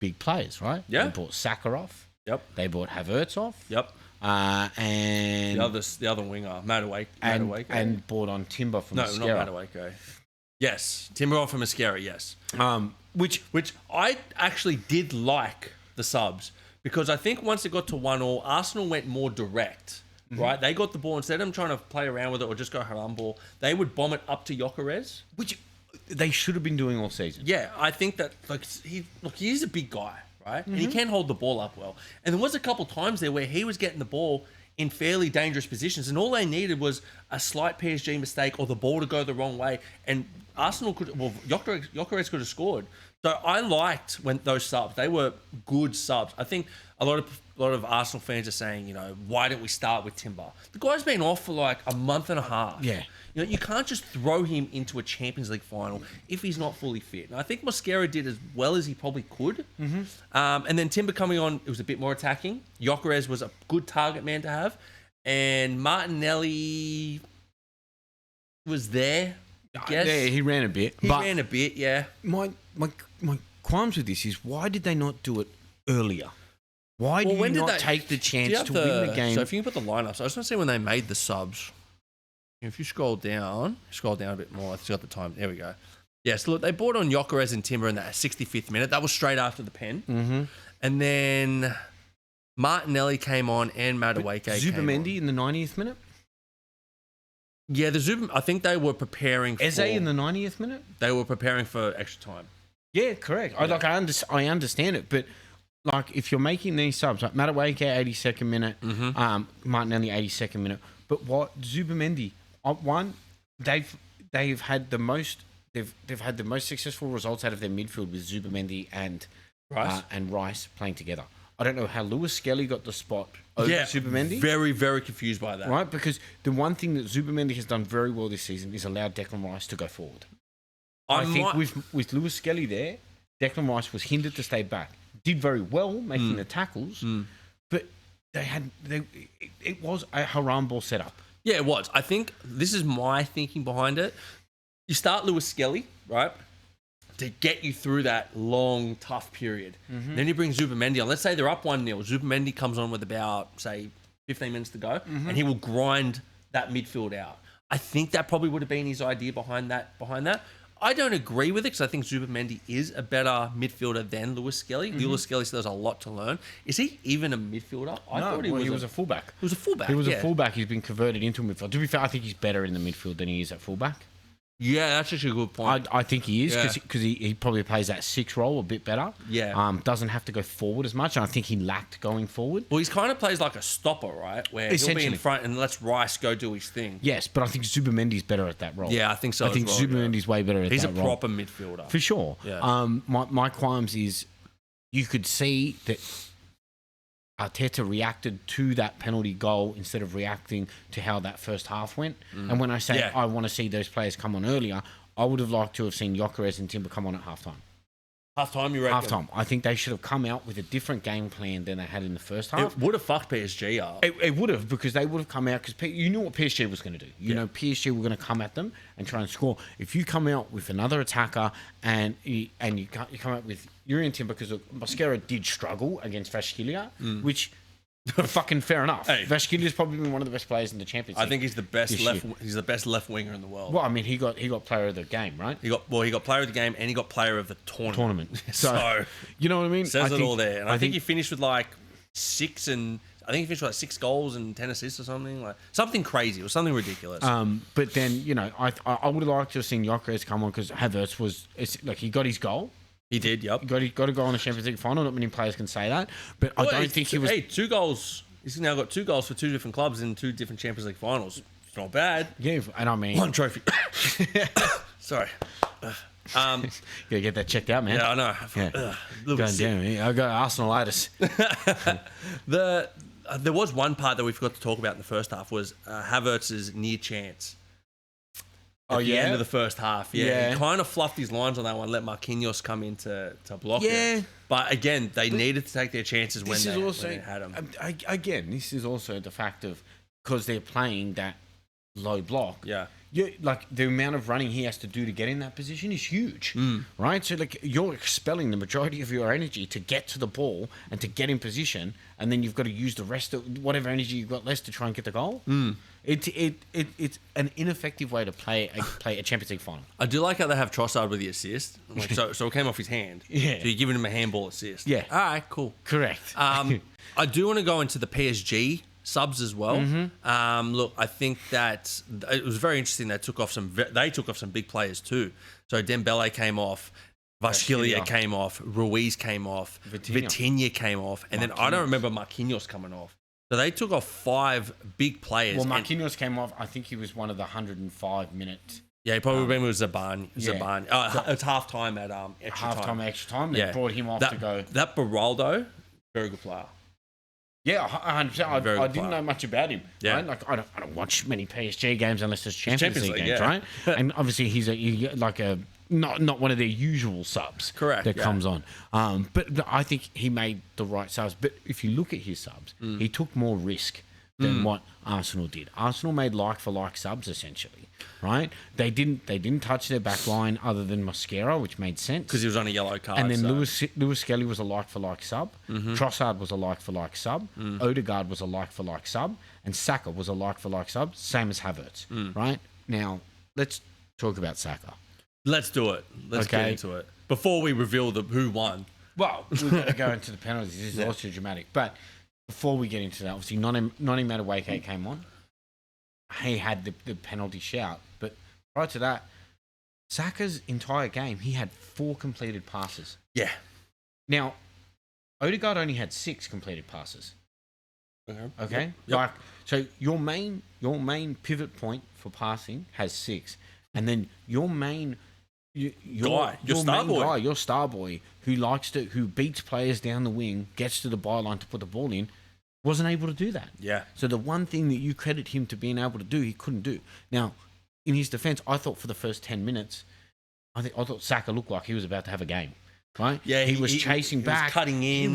big players, right? Yeah. They brought Saka off. Yep. They brought Havertz off. Yep. And the other winger, Madueke. And brought on Timber from Mascara. No, not Madueke. Yes, Timber on from Mascara, yes. Which I actually did like the subs because I think once it got to 1-1, Arsenal went more direct, right? They got the ball instead of them trying to play around with it or just go haram ball. They would bomb it up to Gyökeres, which they should have been doing all season. Yeah, I think that he's a big guy, right? And he can hold the ball up well. And there was a couple times there where he was getting the ball in fairly dangerous positions, and all they needed was a slight PSG mistake or the ball to go the wrong way, and Arsenal Gyökeres could have scored. So I liked when those subs, they were good subs. I think a lot of Arsenal fans are saying, why didn't we start with Timber? The guy's been off for like a month and a half. Yeah. You can't just throw him into a Champions League final if he's not fully fit. And I think Mascara did as well as he probably could. And then Timber coming on, it was a bit more attacking. Gyökeres was a good target man to have. And Martinelli was there, I guess. Yeah, he ran a bit. He ran a bit, yeah. My qualms with this is, why did they not do it earlier? Why did you not take the chance to win the game? So if you can put the lineups, I just want to see when they made the subs. If you scroll down a bit more, I've got the time. There we go. Yeah, so look, they brought on Gyökeres and Timber in that 65th minute. That was straight after the pen. And then Martinelli came on and Madueke came on. Zubamendi in the 90th minute? Yeah, I think they were preparing for... Eze in the 90th minute? They were preparing for extra time. Yeah, correct. Yeah. I understand it, but like if you're making these subs, like Madueke 82nd minute, Martinelli 82nd minute, but what Zubamendi... One, they've had the most successful results out of their midfield with Zubamendi and Rice playing together. I don't know how Lewis Skelly got the spot over Zubamendi. Very, very confused by that. Right, because the one thing that Zubamendi has done very well this season is allowed Declan Rice to go forward. I think with Lewis Skelly there, Declan Rice was hindered to stay back. Did very well making the tackles, but it was a haram ball setup. Yeah, it was. I think this is my thinking behind it. You start Lewis Skelly, right, to get you through that long, tough period. Then you bring Zubamendi on. Let's say they're up 1-0. Zubamendi comes on with about, say, 15 minutes to go, and he will grind that midfield out. I think that probably would have been his idea behind that. I don't agree with it because I think Zubimendi is a better midfielder than Lewis Skelly. Lewis Skelly still has a lot to learn. Is he even a midfielder? I thought he was a fullback. He was a fullback. He was a fullback. He's been converted into a midfielder. To be fair, I think he's better in the midfield than he is at fullback. Yeah, that's actually a good point. I think he is because he probably plays that 6 role a bit better. Yeah. Doesn't have to go forward as much. And I think he lacked going forward. Well, he's kind of plays like a stopper, right? Where he'll be in front and lets Rice go do his thing. Yes, but I think Zubimendi's better at that role. Yeah, I think so. I think Zubimendi's way better at that role. He's a proper midfielder. For sure. Yeah. My qualms is you could see that Arteta reacted to that penalty goal instead of reacting to how that first half went. And when I say I want to see those players come on earlier, I would have liked to have seen Gyökeres and Timber come on at halftime. Halftime, you reckon? Halftime. I think they should have come out with a different game plan than they had in the first half. It would have fucked PSG up. It would have, because they would have come out, because you knew what PSG was going to do. You know PSG were going to come at them and try and score. If you come out with another attacker and you come out with Urian Timber, because Mosquera did struggle against Vashkilia, which... fucking fair enough. Hey, Vashkilia's probably been one of the best players in the Champions League. I think he's the best left. He's the best left winger in the world. Well, I mean, he got player of the game, right? He got player of the game and he got player of the tournament. So you know what I mean? Says it all there. And I think he finished with like 6 and I think he finished with like 6 goals and 10 assists or something, like something crazy. It was something ridiculous. But then I would have liked to have seen Gyökeres come on, because Havertz he got his goal. He did, yep. Got to go on the Champions League final. Not many players can say that. But I don't think he was... Hey, 2 goals. He's now got 2 goals for 2 different clubs in 2 different Champions League finals. It's not bad. Yeah, and I mean... 1 trophy. Sorry. You gotta get that checked out, man. Yeah, I know. Yeah. God damn it. I got Arsenalitis. There was one part that we forgot to talk about in the first half was Havertz's near chance. At the end of the first half, He kind of fluffed his lines on that one, let Marquinhos come in to block it. But again, they needed to take their chances when they had them. Again, this is also the fact of, because they're playing that low block. Yeah. Like the amount of running he has to do to get in that position is huge, right? So like you're expelling the majority of your energy to get to the ball and to get in position, and then you've got to use the rest of whatever energy you've got less to try and get the goal. It's an ineffective way to play a Champions League final. I do like how they have Trossard with the assist. Like, so it came off his hand. Yeah. So you're giving him a handball assist. Yeah. All right, cool. Correct. I do want to go into the PSG subs as well. Look, I think that it was very interesting. They took off some big players too. So Dembele came off, Vashkilia came off, Ruiz came off, Vitinha came off, and then I don't remember Marquinhos coming off. So they took off 5 big players. Well, Marquinhos came off. I think he was one of the 105 minutes. Yeah, he probably went with Zabani. It's half-time at extra time. They brought him off to go. That Beraldo, very good player. Yeah, 100%. I didn't know much about him. Yeah. Right? Like I don't watch many PSG games unless it's Champions League games, right? And obviously he's not one of their usual subs. Correct. That comes on. But I think he made the right subs. But if you look at his subs, he took more risk than what Arsenal did. Arsenal made like-for-like subs, essentially, right? They didn't touch their back line other than Mosquera, which made sense. Because he was on a yellow card. And then Lewis Skelly was a like-for-like sub. Trossard was a like-for-like sub. Odegaard was a like-for-like sub. And Saka was a like-for-like sub, same as Havertz, right? Now, let's talk about Saka. Let's do it. Let's get into it. Before we reveal who won. Well, we've got to go into the penalties. This is also dramatic. But before we get into that, obviously, Noni Madueke came on. He had the penalty shout. But prior to that, Saka's entire game, he had 4 completed passes. Yeah. Now, Odegaard only had 6 completed passes. Okay? Yep. So your main pivot point for passing has 6. And then your star boy who beats players down the wing, gets to the byline to put the ball in, wasn't able to do that. Yeah. So the one thing that you credit him to being able to do, he couldn't do. Now, in his defense, I thought for the first 10 minutes, I thought Saka looked like he was about to have a game. Right? Yeah, he was chasing back. Was cutting in.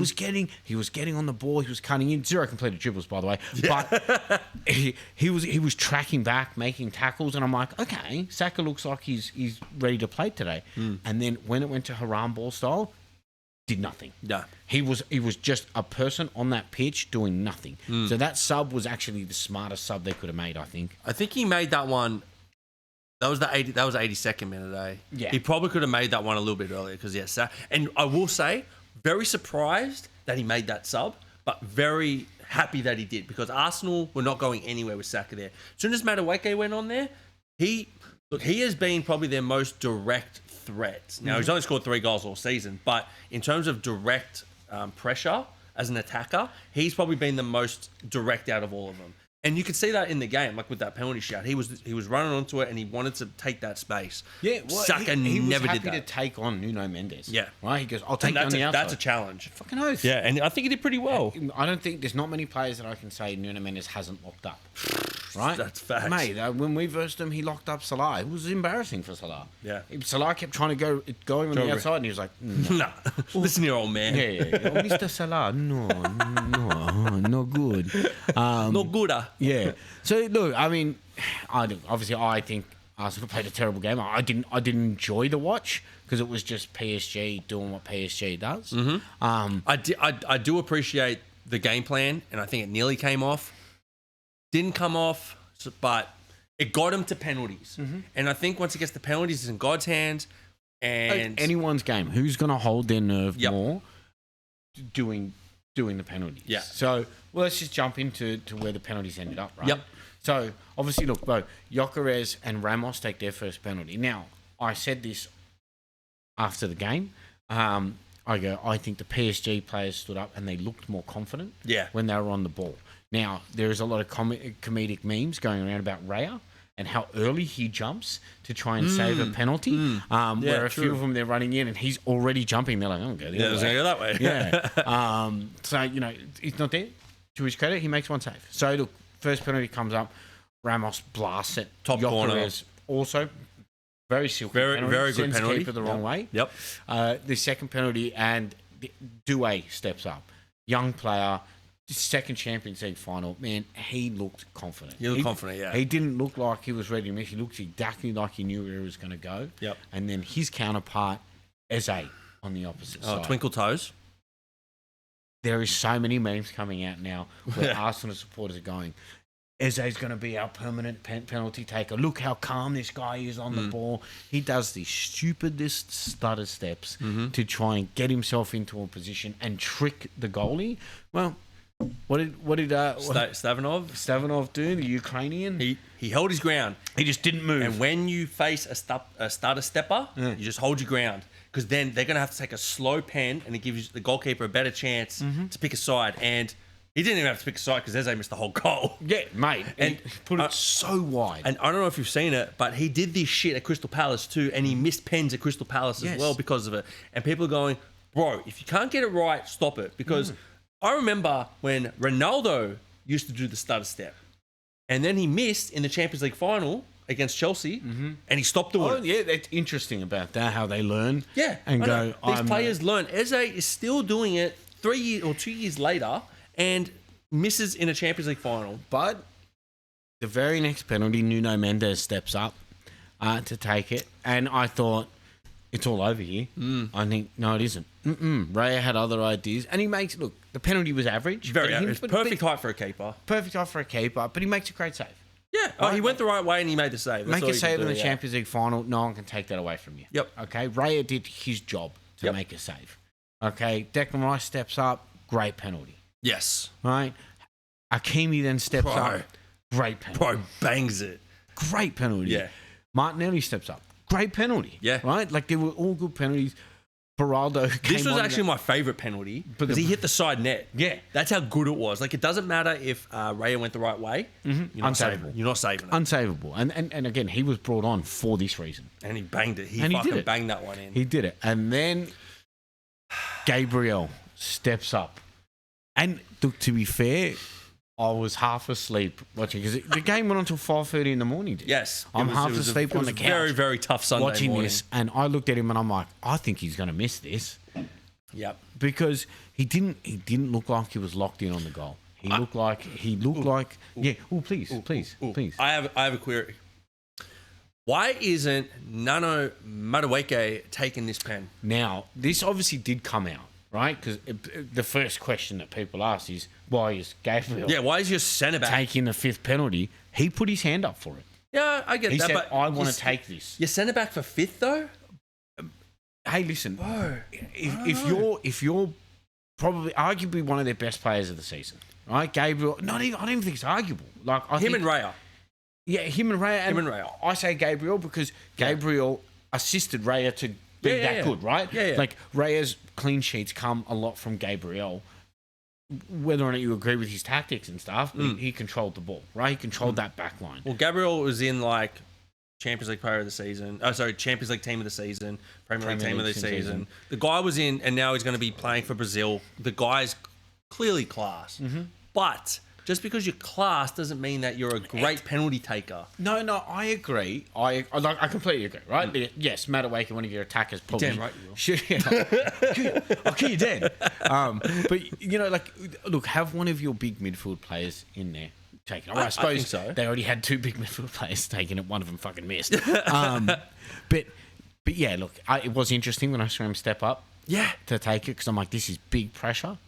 He was getting on the ball. He was cutting in. 0 completed dribbles, by the way. Yeah. But he was tracking back, making tackles, and I'm like, okay, Saka looks like he's ready to play today. And then when it went to Haram ball style, did nothing. Yeah. He was just a person on that pitch doing nothing. So that sub was actually the smartest sub they could have made, I think. I think he made that one. That was the 82nd minute, eh? Yeah. He probably could have made that one a little bit earlier because, yes. And I will say, very surprised that he made that sub, but very happy that he did because Arsenal were not going anywhere with Saka there. As soon as Madueke went on there, he has been probably their most direct threat. Now, he's only scored 3 goals all season, but in terms of direct pressure as an attacker, he's probably been the most direct out of all of them. And you could see that in the game, like with that penalty shot. He was running onto it and he wanted to take that space. Yeah, well, Saka he never was did happy that. to take on Nuno Mendes. Yeah. Right? He goes, I'll take you on the outside. That's a challenge. Fucking oath. Yeah, and I think he did pretty well. I don't think there's not many players that I can say Nuno Mendes hasn't locked up. Right? That's facts. Mate, when we versed him, he locked up Salah. It was embarrassing for Salah. Yeah. Salah kept trying to go him on the outside and he was like, no. Nah, listen here, old man. Yeah. Oh, Mr. Salah, no good. No gooder. Yeah. So look, I mean, I think Arsenal played a terrible game. I didn't enjoy the watch because it was just PSG doing what PSG does. I do appreciate the game plan, and I think it nearly came off. Didn't come off, but it got him to penalties. And I think once it gets to penalties, it's in God's hands. And anyone's game. Who's going to hold their nerve more doing the penalties? Yeah. So let's just jump into where the penalties ended up, right? Yep. So obviously, look, both Gyökeres and Ramos take their first penalty. Now, I said this after the game. I think the PSG players stood up and they looked more confident when they were on the ball. Now, there is a lot of comedic memes going around about Raya and how early he jumps to try and save a penalty. Where a few of them, they're running in and he's already jumping. They're like, I'm going to go that way. Yeah. So, he's not there. To his credit, he makes one save. So, look, first penalty comes up. Ramos blasts it. Top corner. Also, very silky very good sends penalty. Keeper the wrong way. Yep. The second penalty, and Doué steps up. Young player. Second Champions League final, man, he looked confident. He looked confident, yeah. He didn't look like he was ready to miss. He looked exactly like he knew where he was going to go. Yep. And then his counterpart, Eze, on the opposite side. Twinkle toes. There is so many memes coming out now where Arsenal supporters are going, Eze's going to be our permanent penalty taker. Look how calm this guy is on the ball. He does the stupidest stutter steps to try and get himself into a position and trick the goalie. Well, what did Stavanov do? The Ukrainian. He held his ground. He just didn't move. And when you face a starter stepper, you just hold your ground because then they're going to have to take a slow pen, and it gives the goalkeeper a better chance to pick a side. And he didn't even have to pick a side because Eze missed the whole goal. Yeah, mate. And he put it so wide. And I don't know if you've seen it, but he did this shit at Crystal Palace too, and he missed pens at Crystal Palace as well because of it. And people are going, bro, if you can't get it right, stop it. Because I remember when Ronaldo used to do the stutter step, and then he missed in the Champions League final against Chelsea, and he stopped doing it. Yeah, that's interesting about that, how they learn. Yeah. And these players learn. Eze is still doing it 3 years or 2 years later and misses in a Champions League final. But the very next penalty, Nuno Mendes steps up to take it, and I thought, it's all over here. I think, no, it isn't. Raya had other ideas. And he makes, look, the penalty was average. Very average. Perfect height for a keeper. Perfect height for a keeper, but he makes a great save. Yeah. He went the right way and he made the save. Make a save in the Champions League final, no one can take that away from you. Yep. Okay, Raya did his job to make a save. Okay, Declan Rice steps up, great penalty. Yes. Right? Hakimi then steps up, great penalty. Bro bangs it. Great penalty. Yeah. Martinelli steps up. Great penalty. Yeah. Right? Like, they were all good penalties. Beraldo came This was actually my favourite penalty because he hit the side net. Yeah. That's how good it was. Like, it doesn't matter if Raya went the right way. You're not saving it. You're not saving it. Unsavable. And again, he was brought on for this reason. And he banged it. He did fucking it. banged that one in. He did it. And then Gabriel steps up. And look, to be fair, I was half asleep watching because the game went on until 5:30 in the morning. Dude. Yes. I'm half asleep on the couch. Very, very tough Sunday watching morning. this, and I looked at him and I'm like, I think he's going to miss this. Yep. Because he didn't look like he was locked in on the goal. He looked like yeah. Oh, please. I have a query. Why isn't Nano Madueke taking this pen? Now, this obviously did come out, right? Because the first question that people ask is, why is Gabriel why is your centre back taking the fifth penalty? He put his hand up for it. Yeah, I get He that. said, But I want to take this. You send it back for 5th though. Hey, listen, Bro, if you're probably arguably one of their best players of the season, right? Gabriel, I don't even think it's arguable. Like him and Raya. Yeah, him and Raya. I say Gabriel because Gabriel assisted Raya to be that good, right? Yeah. Like Raya's clean sheets come a lot from Gabriel. Whether or not you agree with his tactics and stuff, but he controlled the ball, right? He controlled that back line. Well, Gabriel was in like Champions League Player of the Season. Oh, sorry, Champions League Team of the Season, Premier League Team of the season. The guy was in, and now he's going to be playing for Brazil. The guy's clearly class, but just because you're class doesn't mean that you're a great penalty taker. No, I agree. I completely agree, right? Yes, Madueke, one of your attackers, probably. Damn right you will. I'll kill you dead. But, you know, like, look, have one of your big midfield players in there taken. I suppose think so. They already had 2 big midfield players taken it. One of them fucking missed. But yeah, look, it was interesting when I saw him step up to take it because I'm like, this is big pressure.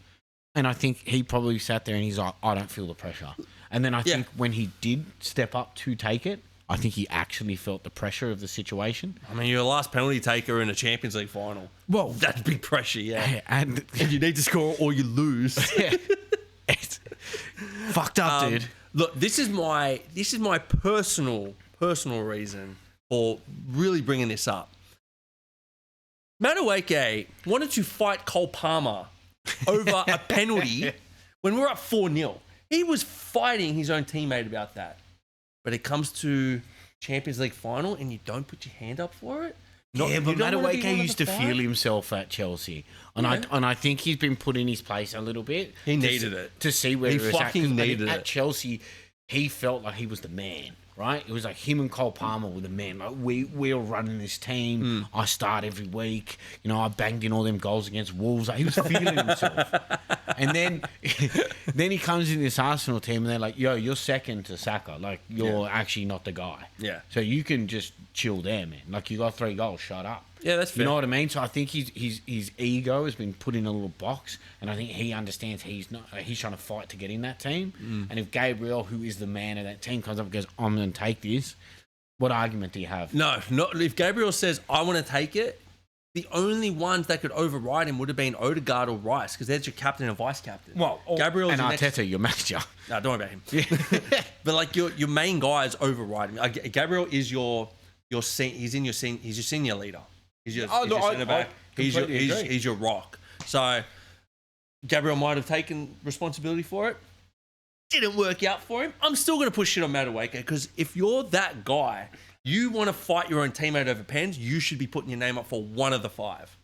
And I think he probably sat there and he's like, I don't feel the pressure. And then I think when he did step up to take it, I think he actually felt the pressure of the situation. I mean, you're the last penalty taker in a Champions League final. Well, that's big pressure, And you need to score or you lose. It's fucked up, dude. Look, this is my personal reason for really bringing this up. Madueke wanted to fight Cole Palmer over a penalty when we were up 4-0. He was fighting his own teammate about that. But it comes to Champions League final and you don't put your hand up for it? But Madueke used to feel himself at Chelsea. And I think he's been put in his place a little bit. He needed it. To see where he was at. Needed it. At Chelsea, he felt like he was the man, right? It was like him and Cole Palmer were the man. Like we're running this team. I start every week. You know, I banged in all them goals against Wolves. Like, he was feeling himself. And then he comes in this Arsenal team and they're like, yo, you're second to Saka. Like, you're actually not the guy. Yeah. So you can just chill there, man. Like, you got 3 goals, shut up. Yeah, that's fair. You know what I mean? So I think his ego has been put in a little box, and I think he understands he's trying to fight to get in that team. And if Gabriel, who is the man of that team, comes up and goes, I'm going to take this, what argument do you have? No, not if Gabriel says, I want to take it, the only ones that could override him would have been Odegaard or Rice, because there's your captain and vice captain. Well, Gabriel and Arteta, your manager. No, don't worry about him. But like your main guys override him. Gabriel is he's your senior leader. He's your centre back. He's your rock. So Gabriel might have taken responsibility for it. Didn't work out for him. I'm still going to push shit on Madueke because if you're that guy, you want to fight your own teammate over pens, you should be putting your name up for one of the 5.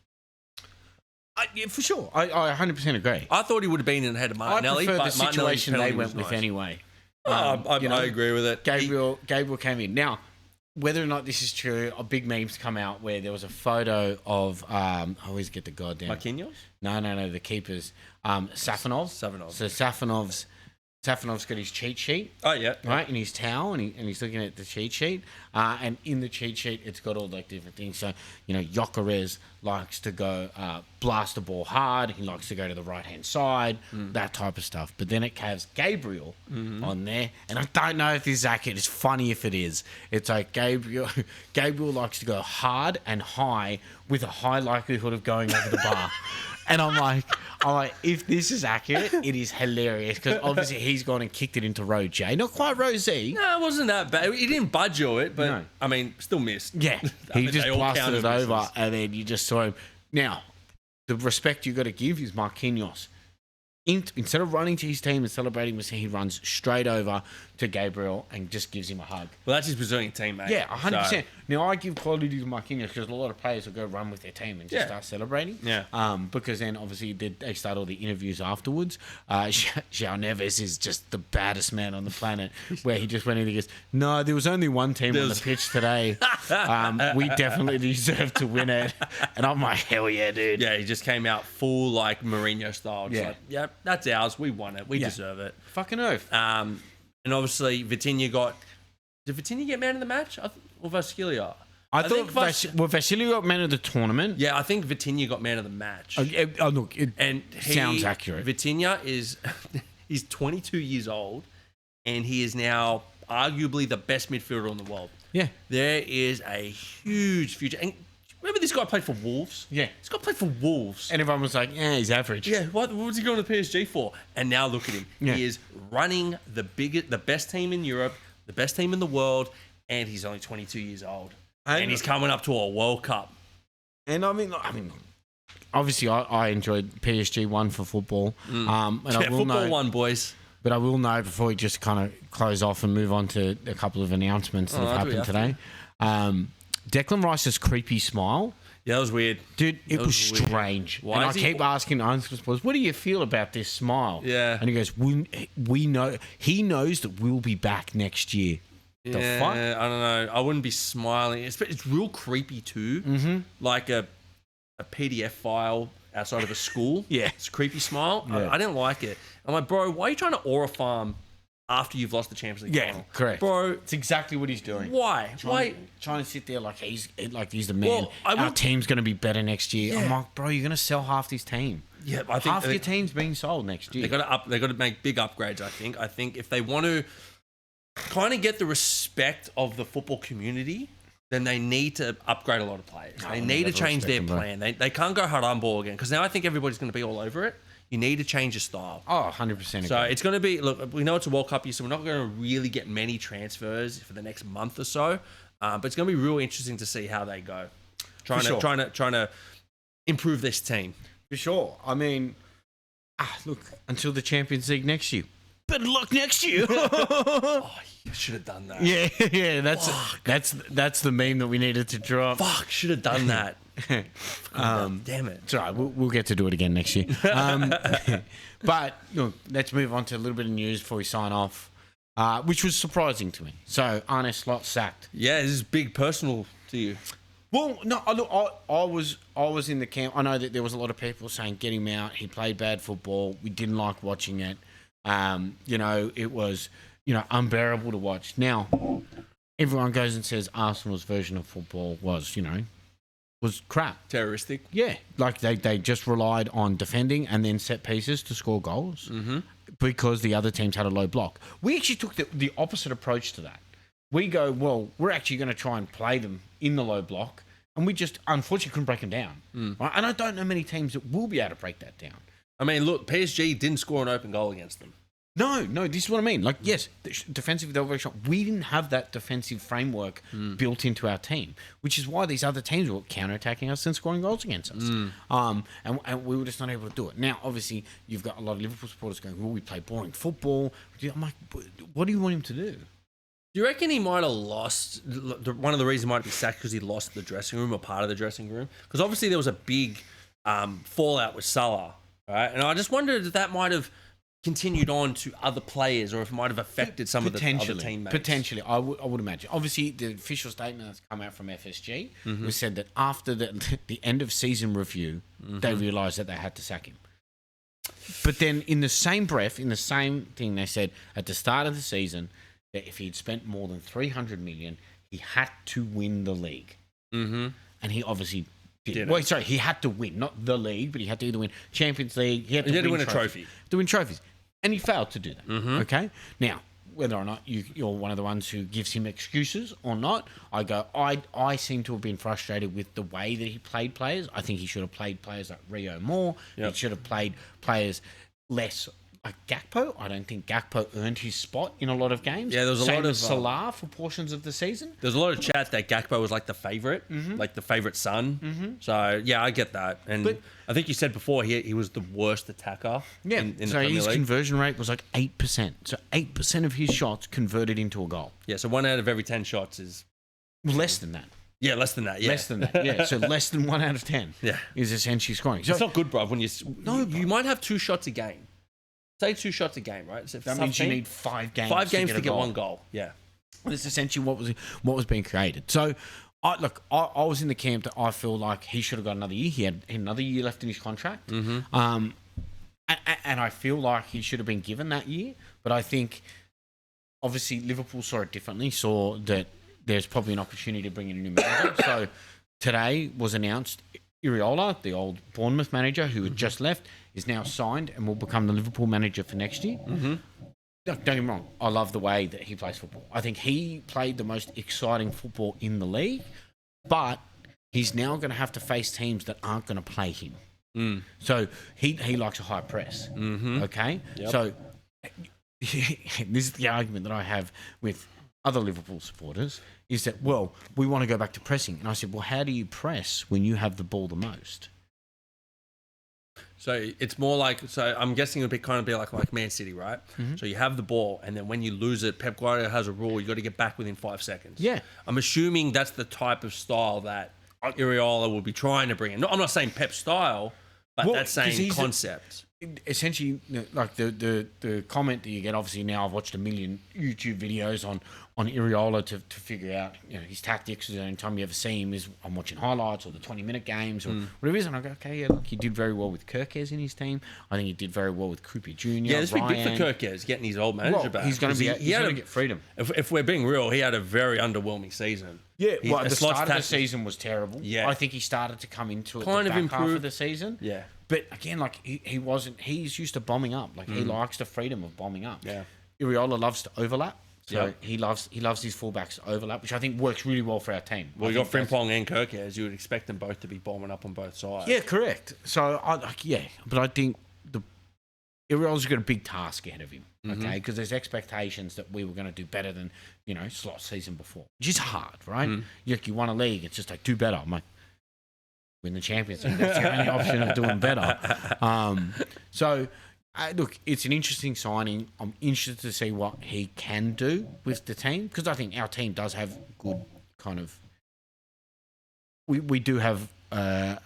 Yeah, for sure. I 100% agree. I thought he would have been in ahead of Martinelli, but the situation they went with anyway. I agree with it. Gabriel came in. Now, whether or not this is true, big memes come out where there was a photo of I always get the goddamn Marquinhos? No, the keepers. Safonov. So Safonov's got his cheat sheet. Oh yeah. Right, in his towel, and he's looking at the cheat sheet. And in the cheat sheet, it's got all like different things. So, you know, Gyökeres likes to go blast the ball hard. He likes to go to the right-hand side, that type of stuff. But then it has Gabriel on there. And I don't know if this is accurate. It's funny if it is. It's like Gabriel likes to go hard and high with a high likelihood of going over the bar. And I'm like, if this is accurate, it is hilarious because obviously he's gone and kicked it into row J. Not quite row Z. No, it wasn't that bad. He didn't budge it, but No. I mean, still missed. Yeah, he just blasted it over, and then you just saw him. Now, the respect you got to give is Marquinhos. Instead of running to his team and celebrating, he runs straight over to Gabriel and just gives him a hug. Well, that's his Brazilian team, mate. Yeah, 100%. Now, I give quality to Marquinhos because a lot of players will go run with their team and just start celebrating. Yeah. Because then, obviously, they start all the interviews afterwards. João Neves is just the baddest man on the planet, where he just went in and goes, no, there was only one team on the pitch today. We definitely deserve to win it. And I'm like, hell yeah, dude. Yeah, he just came out full, like, Mourinho style. Just like, yep, that's ours. We won it. We deserve it. Fucking oath. And obviously, Vitinha got... Did Vitinha get man of the match? Or Vasquilla? I thought Vasily got man of the tournament. Yeah, I think Vitinha got man of the match. Look, sounds accurate. Vitinha is... he's 22 years old, and he is now arguably the best midfielder in the world. Yeah. There is a huge future. And remember this guy played for Wolves? Yeah. This guy played for Wolves. And everyone was like, yeah, he's average. Yeah, what was he going to PSG for? And now look at him. Yeah. He is running the best team in Europe, the best team in the world, and he's only 22 years old. And he's coming up to a World Cup. And I mean, obviously, I enjoyed PSG one for football. And I will football know, one, boys. But I will know before we just kind of close off and move on to a couple of announcements that have happened today. Declan Rice's creepy smile. Yeah, that was weird. Dude, it was strange. Why and I is he- keep asking what do you feel about this smile? Yeah. And he goes, we know, he knows that we'll be back next year. The fuck? I don't know. I wouldn't be smiling. It's real creepy too. Mm-hmm. Like a PDF file outside of a school. Yeah. It's a creepy smile. Yeah. I didn't like it. I'm like, bro, why are you trying to aura farm after you've lost the Champions League final? Correct. Bro, It's exactly what he's doing. why? Trying to sit there like he's the man. Well, Our team's going to be better next year. Yeah. I'm like, bro, you're going to sell half this team. Yeah, I think Half your team's being sold next year. They got to make big upgrades. I think if they want to kind of get the respect of the football community, then they need to upgrade a lot of players. They need to change their plan. They can't go hard on ball again because now I think everybody's going to be all over it. You need to change your style. Oh, 100%. So it's going to be, look, we know it's a World Cup year, so we're not going to really get many transfers for the next month or so. But it's going to be real interesting to see how they go. Trying to improve this team. For sure. I mean, look, until the Champions League next year. Better luck next year. Oh, you should have done that. Yeah. That's the meme that we needed to drop. Fuck, should have done that. Damn it. It's all right. We'll get to do it again next year. But look, let's move on to a little bit of news before we sign off, which was surprising to me. So Arne Slot sacked. Yeah, this is big personal to you. Well, no, look, I was in the camp. I know that there was a lot of people saying get him out. He played bad football. We didn't like watching it. It was unbearable to watch. Now, everyone goes and says Arsenal's version of football was crap. Terroristic. Yeah, like they just relied on defending and then set pieces to score goals because the other teams had a low block. We actually took the opposite approach to that. We go, well, we're actually going to try and play them in the low block, and we just unfortunately couldn't break them down. Right? And I don't know many teams that will be able to break that down. I mean, look, PSG didn't score an open goal against them. No, this is what I mean. Like, yes, defensively they were very strong. We didn't have that defensive framework built into our team, which is why these other teams were counterattacking us and scoring goals against us. And we were just not able to do it. Now, obviously, you've got a lot of Liverpool supporters going, well, we play boring football. I'm like, what do you want him to do? Do you reckon he might have lost? One of the reasons he might be sacked because he lost the dressing room or part of the dressing room? Because obviously there was a big fallout with Salah, right? And I just wondered if that might have continued on to other players or if it might have affected some of the other teammates. Potentially, I would imagine. Obviously, the official statement that's come out from FSG was said that after the end of season review, they realised that they had to sack him. But then in the same breath, in the same thing, they said at the start of the season that if he'd spent more than 300 million, he had to win the league. And he obviously did. Well, sorry, he had to win, not the league, but he had to either win Champions League. He had to win a trophy. To win trophies. And he failed to do that. Okay? Now, whether or not you're one of the ones who gives him excuses or not, I seem to have been frustrated with the way that he played players. I think he should have played players like Rio more. He should have played players less like Gakpo. I don't think Gakpo earned his spot in a lot of games. Yeah, there was a lot of Salah for portions of the season. There's a lot of chat that Gakpo was like the favourite, like the favourite son. So yeah, I get that. And I think you said before he was the worst attacker. Yeah, in the Premier his League. conversion rate was like 8%. So 8% of his shots converted into a goal. Yeah, so 1 out of every 10 shots is less than that. Yeah, less than that. Yeah, less than that. Yeah, so less than 1 out of 10. Yeah, is essentially scoring. So it's not good, bro. When you might have 2 shots a game. Say 2 shots a game, right? So that means you need 5 games. 5 games to get 1 goal. Yeah, that's essentially what was being created. So, I was in the camp that I feel like he should have got another year. He had another year left in his contract, and I feel like he should have been given that year. But I think, obviously, Liverpool saw it differently. Saw that there's probably an opportunity to bring in a new manager. So today was announced. Iriola, the old Bournemouth manager who had just left, is now signed and will become the Liverpool manager for next year. Don't get me wrong. I love the way that he plays football. I think he played the most exciting football in the league, but he's now going to have to face teams that aren't going to play him. So he likes a high press. Okay? Yep. So this is the argument that I have with other Liverpool supporters is that, well, we want to go back to pressing. And I said, well, how do you press when you have the ball the most? So it's more like, so I'm guessing it would kind of be like Man City, right? So you have the ball, and then when you lose it, Pep Guardiola has a rule, you got to get back within 5 seconds. Yeah. I'm assuming that's the type of style that Iriola will be trying to bring in. No, I'm not saying Pep style, but that same concept. Essentially, like the comment that you get, obviously now I've watched a million YouTube videos on Iriola to figure out his tactics. The only time you ever see him is I'm watching highlights or the 20-minute games or whatever it is, and I go, okay, yeah, look, he did very well with Kirkes in his team. I think he did very well with Cooper Jr. Yeah, this would be big for Kirkes getting his old manager back. He's going to get freedom. If we're being real, he had a very underwhelming season. Yeah, well, the start of the season was terrible. Yeah, I think he started to come into it kind the of back improved half of the season. Yeah. But again, like he wasn't. He's used to bombing up. Like he likes the freedom of bombing up. Yeah. Iriola loves to overlap. So he loves his fullbacks to overlap, which I think works really well for our team. Well, you got Frimpong and Kirkes. You would expect them both to be bombing up on both sides. Yeah, correct. So but I think Iriola's got a big task ahead of him. Okay, because there's expectations that we were going to do better than Slot's season before, which is hard, right? You won a league. It's just like do better. I'm like, win the Champions League. That's the only option of doing better. Look, it's an interesting signing. I'm interested to see what he can do with the team because I think our team does have good kind of. We do have a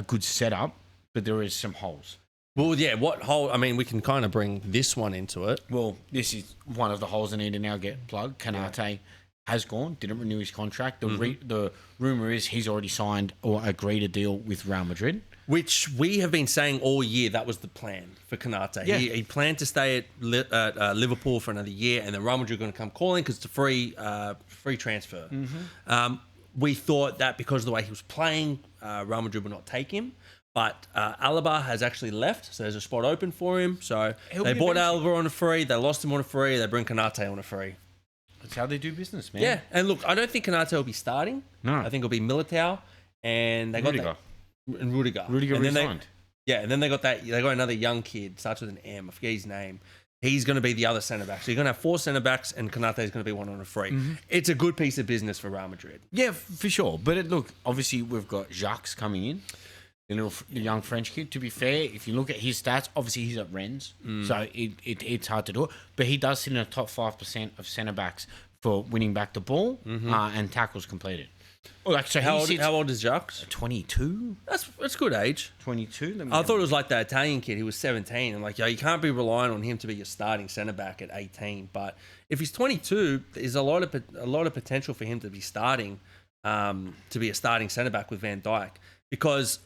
good setup, but there is some holes. Well, yeah, what hole? I mean, we can kind of bring this one into it. Well, this is one of the holes that need to now get plugged. Kanate has gone, didn't renew his contract. The rumour is he's already signed or agreed a deal with Real Madrid. Which we have been saying all year that was the plan for Kanate. Yeah. He planned to stay at Liverpool for another year, and then Real Madrid are going to come calling because it's a free transfer. We thought that because of the way he was playing, Real Madrid would not take him. But Alaba has actually left, so there's a spot open for him. So they bought Alaba on a free, they lost him on a free, they bring Kanate on a free. That's how they do business, man. Yeah, and look, I don't think Kanate will be starting. No. I think it'll be Militao, and they got Rudiger. And Rudiger. Rudiger resigned. And then they got another young kid, starts with an M, I forget his name. He's going to be the other centre-back. So you're going to have 4 centre-backs, and Kanate is going to be one on a free. It's a good piece of business for Real Madrid. Yeah, for sure. But look, obviously we've got Jacques coming in. The young French kid. To be fair, if you look at his stats, obviously he's at Rennes, so it's hard to do it. But he does sit in the top 5% of centre backs for winning back the ball and tackles completed. How old is Jacques? 22. That's good age. 22. I thought it was like that Italian kid. He was 17. I'm like, you can't be relying on him to be your starting centre back at 18. But if he's 22, there's a lot of potential for him to be starting, to be a starting centre back with Van Dijk because.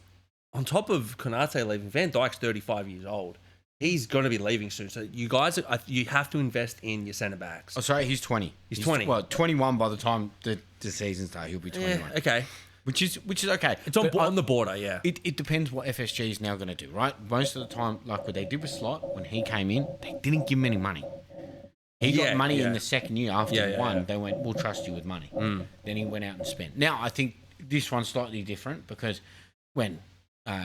On top of Konate leaving, Van Dijk's 35 years old. He's going to be leaving soon. So you guys, you have to invest in your centre backs. Oh, sorry, he's 20. He's 20. Well, 21 by the time the season starts. He'll be 21. Yeah, okay. Which is okay. It's on the border, yeah. It depends what FSG is now going to do, right? Most of the time, like what they did with Slot, when he came in, they didn't give him any money. He got money in the second year after he won. They went, we'll trust you with money. Then he went out and spent. Now, I think this one's slightly different because when...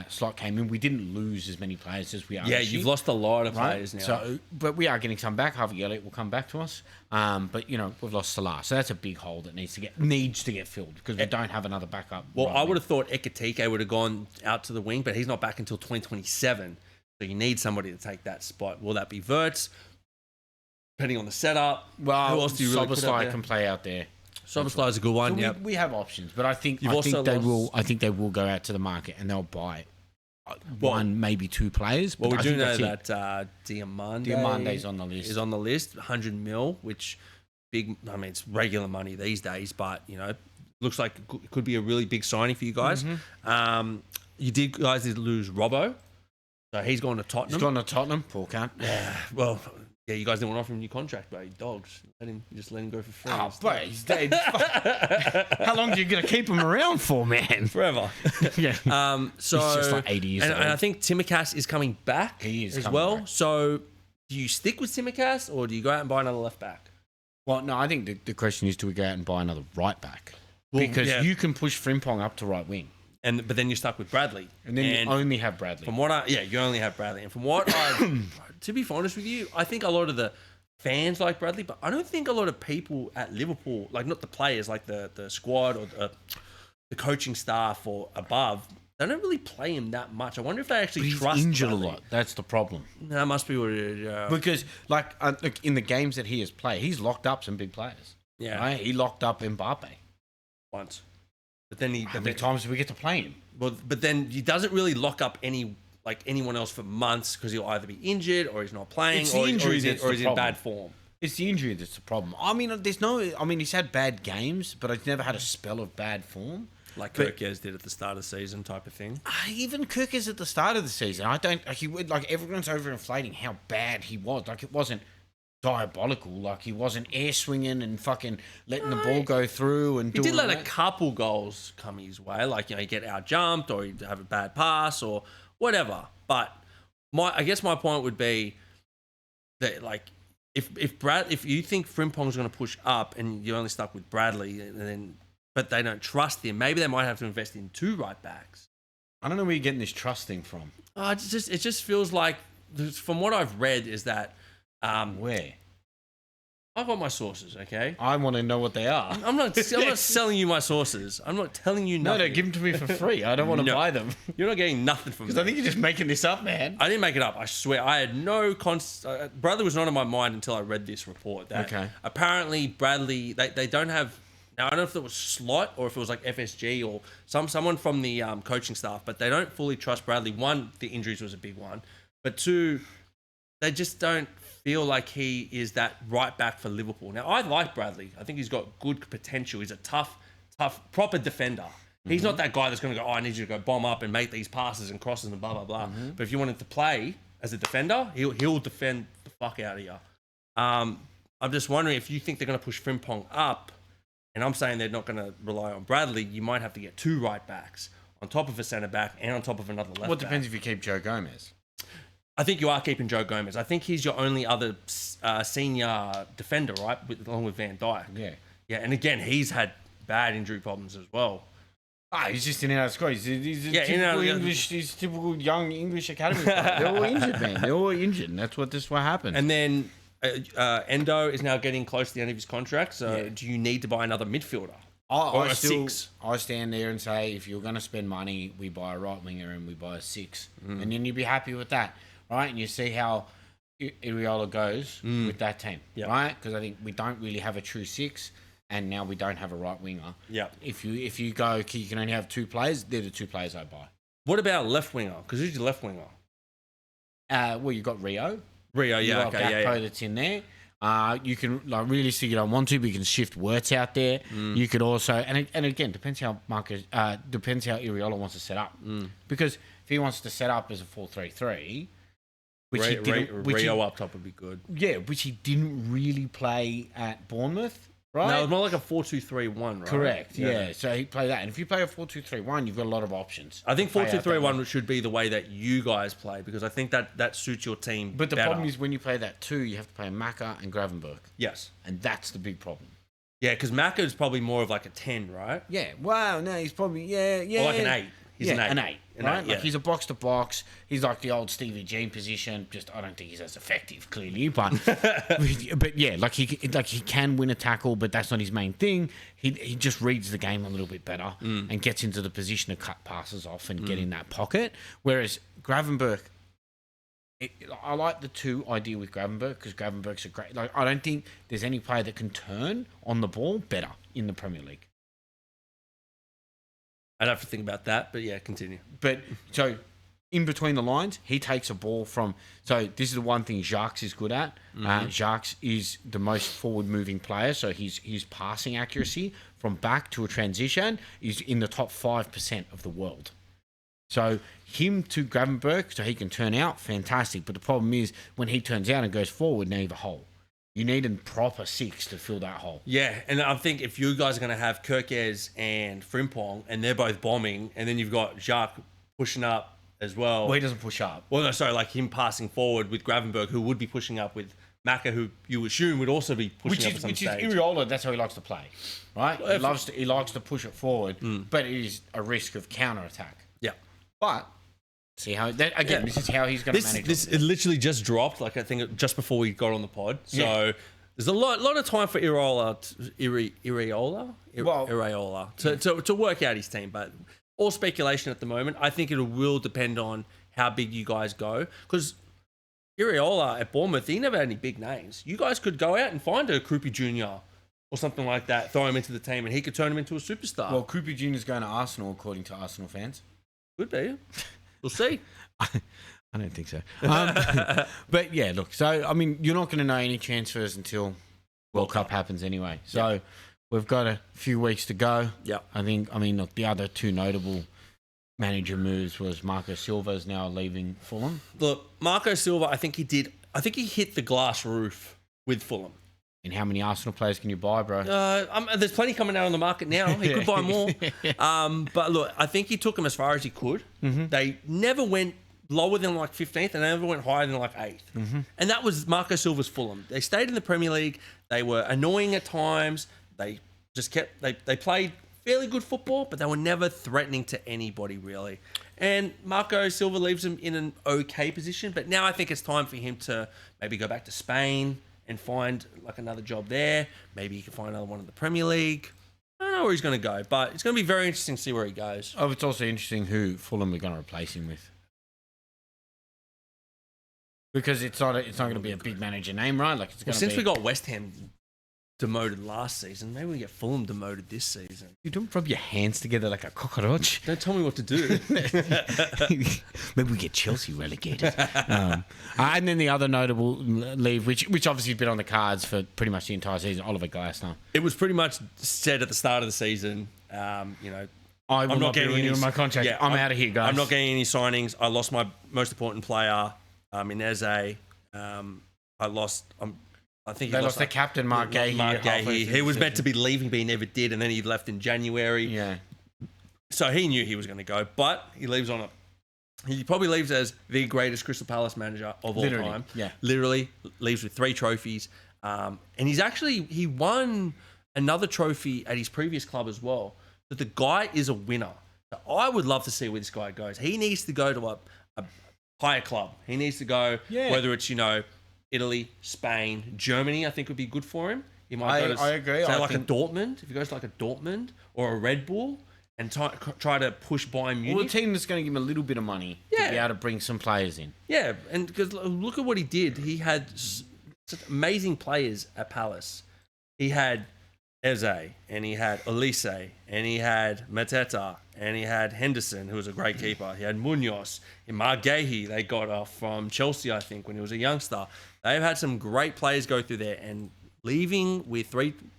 Slot came in, we didn't lose as many players as we are. Yeah, you've lost a lot of players now. So, but we are getting some back. Harvey Elliott will come back to us. But we've lost Salah, so that's a big hole that needs to get filled because we don't have another backup. Well, I would have thought Ekitike would have gone out to the wing, but he's not back until 2027. So you need somebody to take that spot. Will that be Wirtz? Depending on the setup. Well, who else do you really Szoboszlai can play out there. Szoboszlai is a good one. So we have options, but I think they will go out to the market and they'll buy one, maybe 2 players. Well, we do know that Diamande's on the list. Is on the list, 100 mil, which big. I mean, it's regular money these days, but looks like it could be a really big signing for you guys. You guys did lose Robbo, so he's gone to Tottenham. He's gone to Tottenham, poor cunt. Yeah, well. Yeah, you guys didn't want to offer him a new contract, but dogs. Let him go for free. Oh, but he's dead. How long are you going to keep him around for, man? Forever. Yeah. So he's just like 80 years old. And I think Timicas is coming back he is as well. Back. So do you stick with Tsimikas or do you go out and buy another left back? Well, no, I think the question is, do we go out and buy another right back? Because you can push Frimpong up to right wing. But then you're stuck with Bradley. And then you only have Bradley. You only have Bradley. And from what to be honest with you, I think a lot of the fans like Bradley, but I don't think a lot of people at Liverpool, like not the players, like the squad or the coaching staff or above, they don't really play him that much. I wonder if they actually trust He's injured Bradley. a lot. That's the problem. That must be what it is, yeah. Because, like, in the games that he has played, he's locked up some big players. Yeah. Right? He locked up Mbappe. Once. But then How many times do we get to play him? Well, but then he doesn't really lock up anyone else for months because he'll either be injured or he's not playing or he's in bad form. It's the injury that's the problem. I mean, he's had bad games, but he's never had a spell of bad form. Like Kirkes did at the start of the season type of thing. Even Kirkes at the start of the season, everyone's overinflating how bad he was. Like, it wasn't diabolical. Like, he wasn't air swinging and fucking letting the ball go through and he did let a couple goals come his way. Like, you get out jumped or he'd have a bad pass or whatever. But I guess my point would be that, like, if you think Frimpong's going to push up and you're only stuck with Bradley but they don't trust him, maybe they might have to invest in 2 right backs. I don't know where you're getting this trust thing from. It just feels like, from what I've read, is that where? I've got my sources, okay? I want to know what they are. I'm not selling you my sources. I'm not telling you nothing. No, give them to me for free. I don't want to buy them. You're not getting nothing from me. Because I think you're just making this up, man. I didn't make it up. I swear. I had no Bradley was not on my mind until I read this report. That apparently Bradley, they don't have. Now, I don't know if it was Slot or if it was like FSG or someone from the coaching staff, but they don't fully trust Bradley. 1, the injuries was a big one. But 2, they just don't feel like he is that right back for Liverpool. Now, I like Bradley. I think he's got good potential. He's a tough, proper defender. He's not that guy that's going to go, I need you to go bomb up and make these passes and crosses and blah, blah, blah. But if you want him to play as a defender, he'll defend the fuck out of you. I'm just wondering if you think they're going to push Frimpong up, and I'm saying they're not going to rely on Bradley, you might have to get 2 right backs on top of a centre back and on top of another left back. Well, it depends if you keep Joe Gomez. I think you are keeping Joe Gomez. I think he's your only other senior defender, right? Along with Van Dijk. Yeah. Yeah, and again, he's had bad injury problems as well. He's just in and out of squad. He's a typical young English academy player. They're all injured, man. They're all injured, and that's what happens. And then Endo is now getting close to the end of his contract, so do you need to buy another midfielder? I stand there and say, if you're going to spend money, we buy a right winger and we buy a 6. And then you'd be happy with that, right? And you see how Iriola goes with that team, right? Because I think we don't really have a true 6, and now we don't have a right winger. Yeah. If you go, you can only have 2 players, they're the 2 players I buy. What about left winger? Because who's your left winger? Well, you've got Rio. Gakpo that's in there. You can realistically, you don't want to, but you can shift Wirtz out there. You could also, and again, depends how Iriola wants to set up. Because if he wants to set up as a 4-3-3, Rio up top would be good. Yeah, which he didn't really play at Bournemouth, right? No, it's more like a 4-2-3-1, right? Correct. Yeah. So he played that, and if you play a 4-2-3-1, you've got a lot of options. I think 4-2-3-1 should be the way that you guys play, because I think that suits your team. But the problem is when you play that 2, you have to play Maka and Gravenberch. Yes, and that's the big problem. Yeah, because Maka is probably more of like a 10, right? Yeah. Wow. No, he's probably Or like an 8. He's an 8. Right? Like he's a box to box. He's like the old Stevie G position. Just I don't think he's as effective, clearly, but yeah, like he can win a tackle, but that's not his main thing. He just reads the game a little bit better and gets into the position to cut passes off and get in that pocket. Whereas Gravenberch, I like the 2 idea with Gravenberch, because Gravenberch's a great. Like, I don't think there's any player that can turn on the ball better in the Premier League. I'd have to think about that, but yeah, continue. But so in between the lines, he takes a ball from. So this is the one thing Jacques is good at. Jacques is the most forward-moving player, so his passing accuracy from back to a transition is in the top 5% of the world. So him to Gravenberch, so he can turn out, fantastic. But the problem is when he turns out and goes forward, now you have a hole. You need a proper 6 to fill that hole. Yeah, and I think if you guys are going to have Kirkes and Frimpong, and they're both bombing, and then you've got Jacques pushing up as well. Well, he doesn't push up. Well, no, sorry, like him passing forward with Gravenberg, who would be pushing up with Maka, who you assume would also be pushing up at some stage. Which is Iriola, that's how he likes to play, right? He likes to push it forward, but it is a risk of counter-attack. Yeah. But, see how... this is how he's going to manage this. It literally just dropped, like I think just before we got on the pod. So there's a lot of time for Iriola to work out his team, but all speculation at the moment. I think it will depend on how big you guys go, because Iriola at Bournemouth, he never had any big names. You guys could go out and find a Krupi Jr. or something like that, throw him into the team, and he could turn him into a superstar. Well, Krupi Jr. is going to Arsenal, according to Arsenal fans. Could be. We'll see. I don't think so. But yeah, look. So I mean, you're not going to know any transfers until World Cup happens anyway. So we've got a few weeks to go. Yeah. I mean, look, the other two notable manager moves was Marco Silva's now leaving Fulham. Look, Marco Silva, I think he hit the glass roof with Fulham. And how many Arsenal players can you buy, bro? There's plenty coming out on the market now. He could buy more. But look, I think he took them as far as he could. Mm-hmm. They never went lower than like 15th, and they never went higher than like 8th. Mm-hmm. And that was Marco Silva's Fulham. They stayed in the Premier League. They were annoying at times. They just they played fairly good football, but they were never threatening to anybody, really. And Marco Silva leaves them in an okay position, but now I think it's time for him to maybe go back to Spain and find like another job there. Maybe he can find another one in the Premier League. I don't know where he's going to go, but it's going to be very interesting to see where he goes. Oh, it's also interesting who Fulham are going to replace him with. Because it's not going to be a big manager name, right? Like since we got West Ham demoted last season, maybe we get Fulham demoted this season. You don't rub your hands together like a cockroach. Don't tell me what to do. Maybe we get Chelsea relegated. And then the other notable leave, which obviously has been on the cards for pretty much the entire season, Oliver Glasner. It was pretty much said at the start of the season, I'm not getting renewing my contract. Yeah, I'm out of here, guys. I'm not getting any signings. I lost my most important player, Ineze. I think they lost their captain, Mark Gahey. He was meant to be leaving, but he never did, and then he left in January. Yeah. So he knew he was going to go, but he leaves on it. He probably leaves as the greatest Crystal Palace manager of all time. Yeah. Literally leaves with 3 trophies. And he won another trophy at his previous club as well. So the guy is a winner. So I would love to see where this guy goes. He needs to go to a higher club. He needs to go, whether it's, Italy, Spain, Germany, I think would be good for him. He might go to, I agree. Say a Dortmund. If he goes to like a Dortmund or a Red Bull and try to push Bayern Munich. Well, a team that's going to give him a little bit of money to be able to bring some players in. Yeah, and because look at what he did. He had such amazing players at Palace. He had Eze, and he had Elise, and he had Mateta, and he had Henderson, who was a great keeper. He had Munoz, and Mark Gahey, they got off from Chelsea, I think, when he was a youngster. They've had some great players go through there, and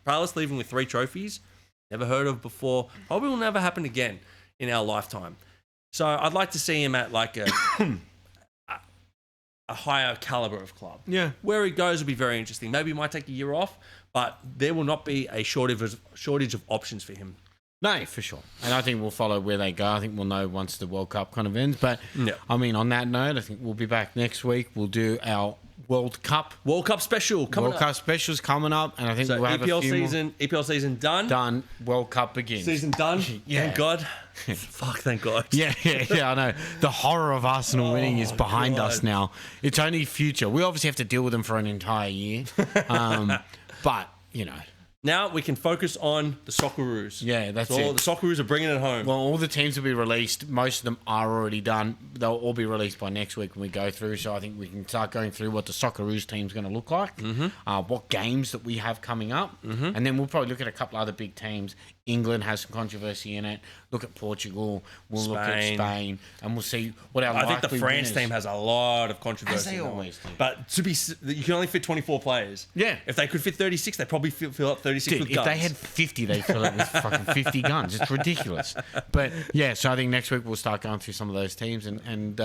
Palace leaving with 3 trophies, never heard of before, probably will never happen again in our lifetime. So I'd like to see him at like a higher caliber of club. Yeah. Where he goes will be very interesting. Maybe he might take a year off, but there will not be a shortage of options for him. No, for sure. And I think we'll follow where they go. I think we'll know once the World Cup kind of ends. But, I mean, on that note, I think we'll be back next week. We'll do our World Cup special coming up. World Cup special's coming up. And I think we'll have EPL season done. Done. World Cup begins. Season done. Yeah. Thank God. Fuck, thank God. Yeah, I know. The horror of Arsenal winning is behind us now. It's only future. We obviously have to deal with them for an entire year. But, now we can focus on the Socceroos. Yeah, that's it. The Socceroos are bringing it home. Well, all the teams will be released. Most of them are already done. They'll all be released by next week when we go through. So I think we can start going through what the Socceroos team's going to look like, what games that we have coming up, and then we'll probably look at a couple other big teams. England has some controversy in it. Look at Portugal. We'll look at Spain, and we'll see what our. I think the France team has a lot of controversy. As they always do. But you can only fit 24 players. Yeah. If they could fit 36, they probably fill up 36 with guns. If they had 50, they'd fill up with fucking 50 guns. It's ridiculous. But yeah, so I think next week we'll start going through some of those teams and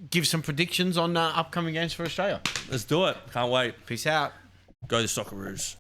give some predictions on upcoming games for Australia. Let's do it. Can't wait. Peace out. Go the Socceroos.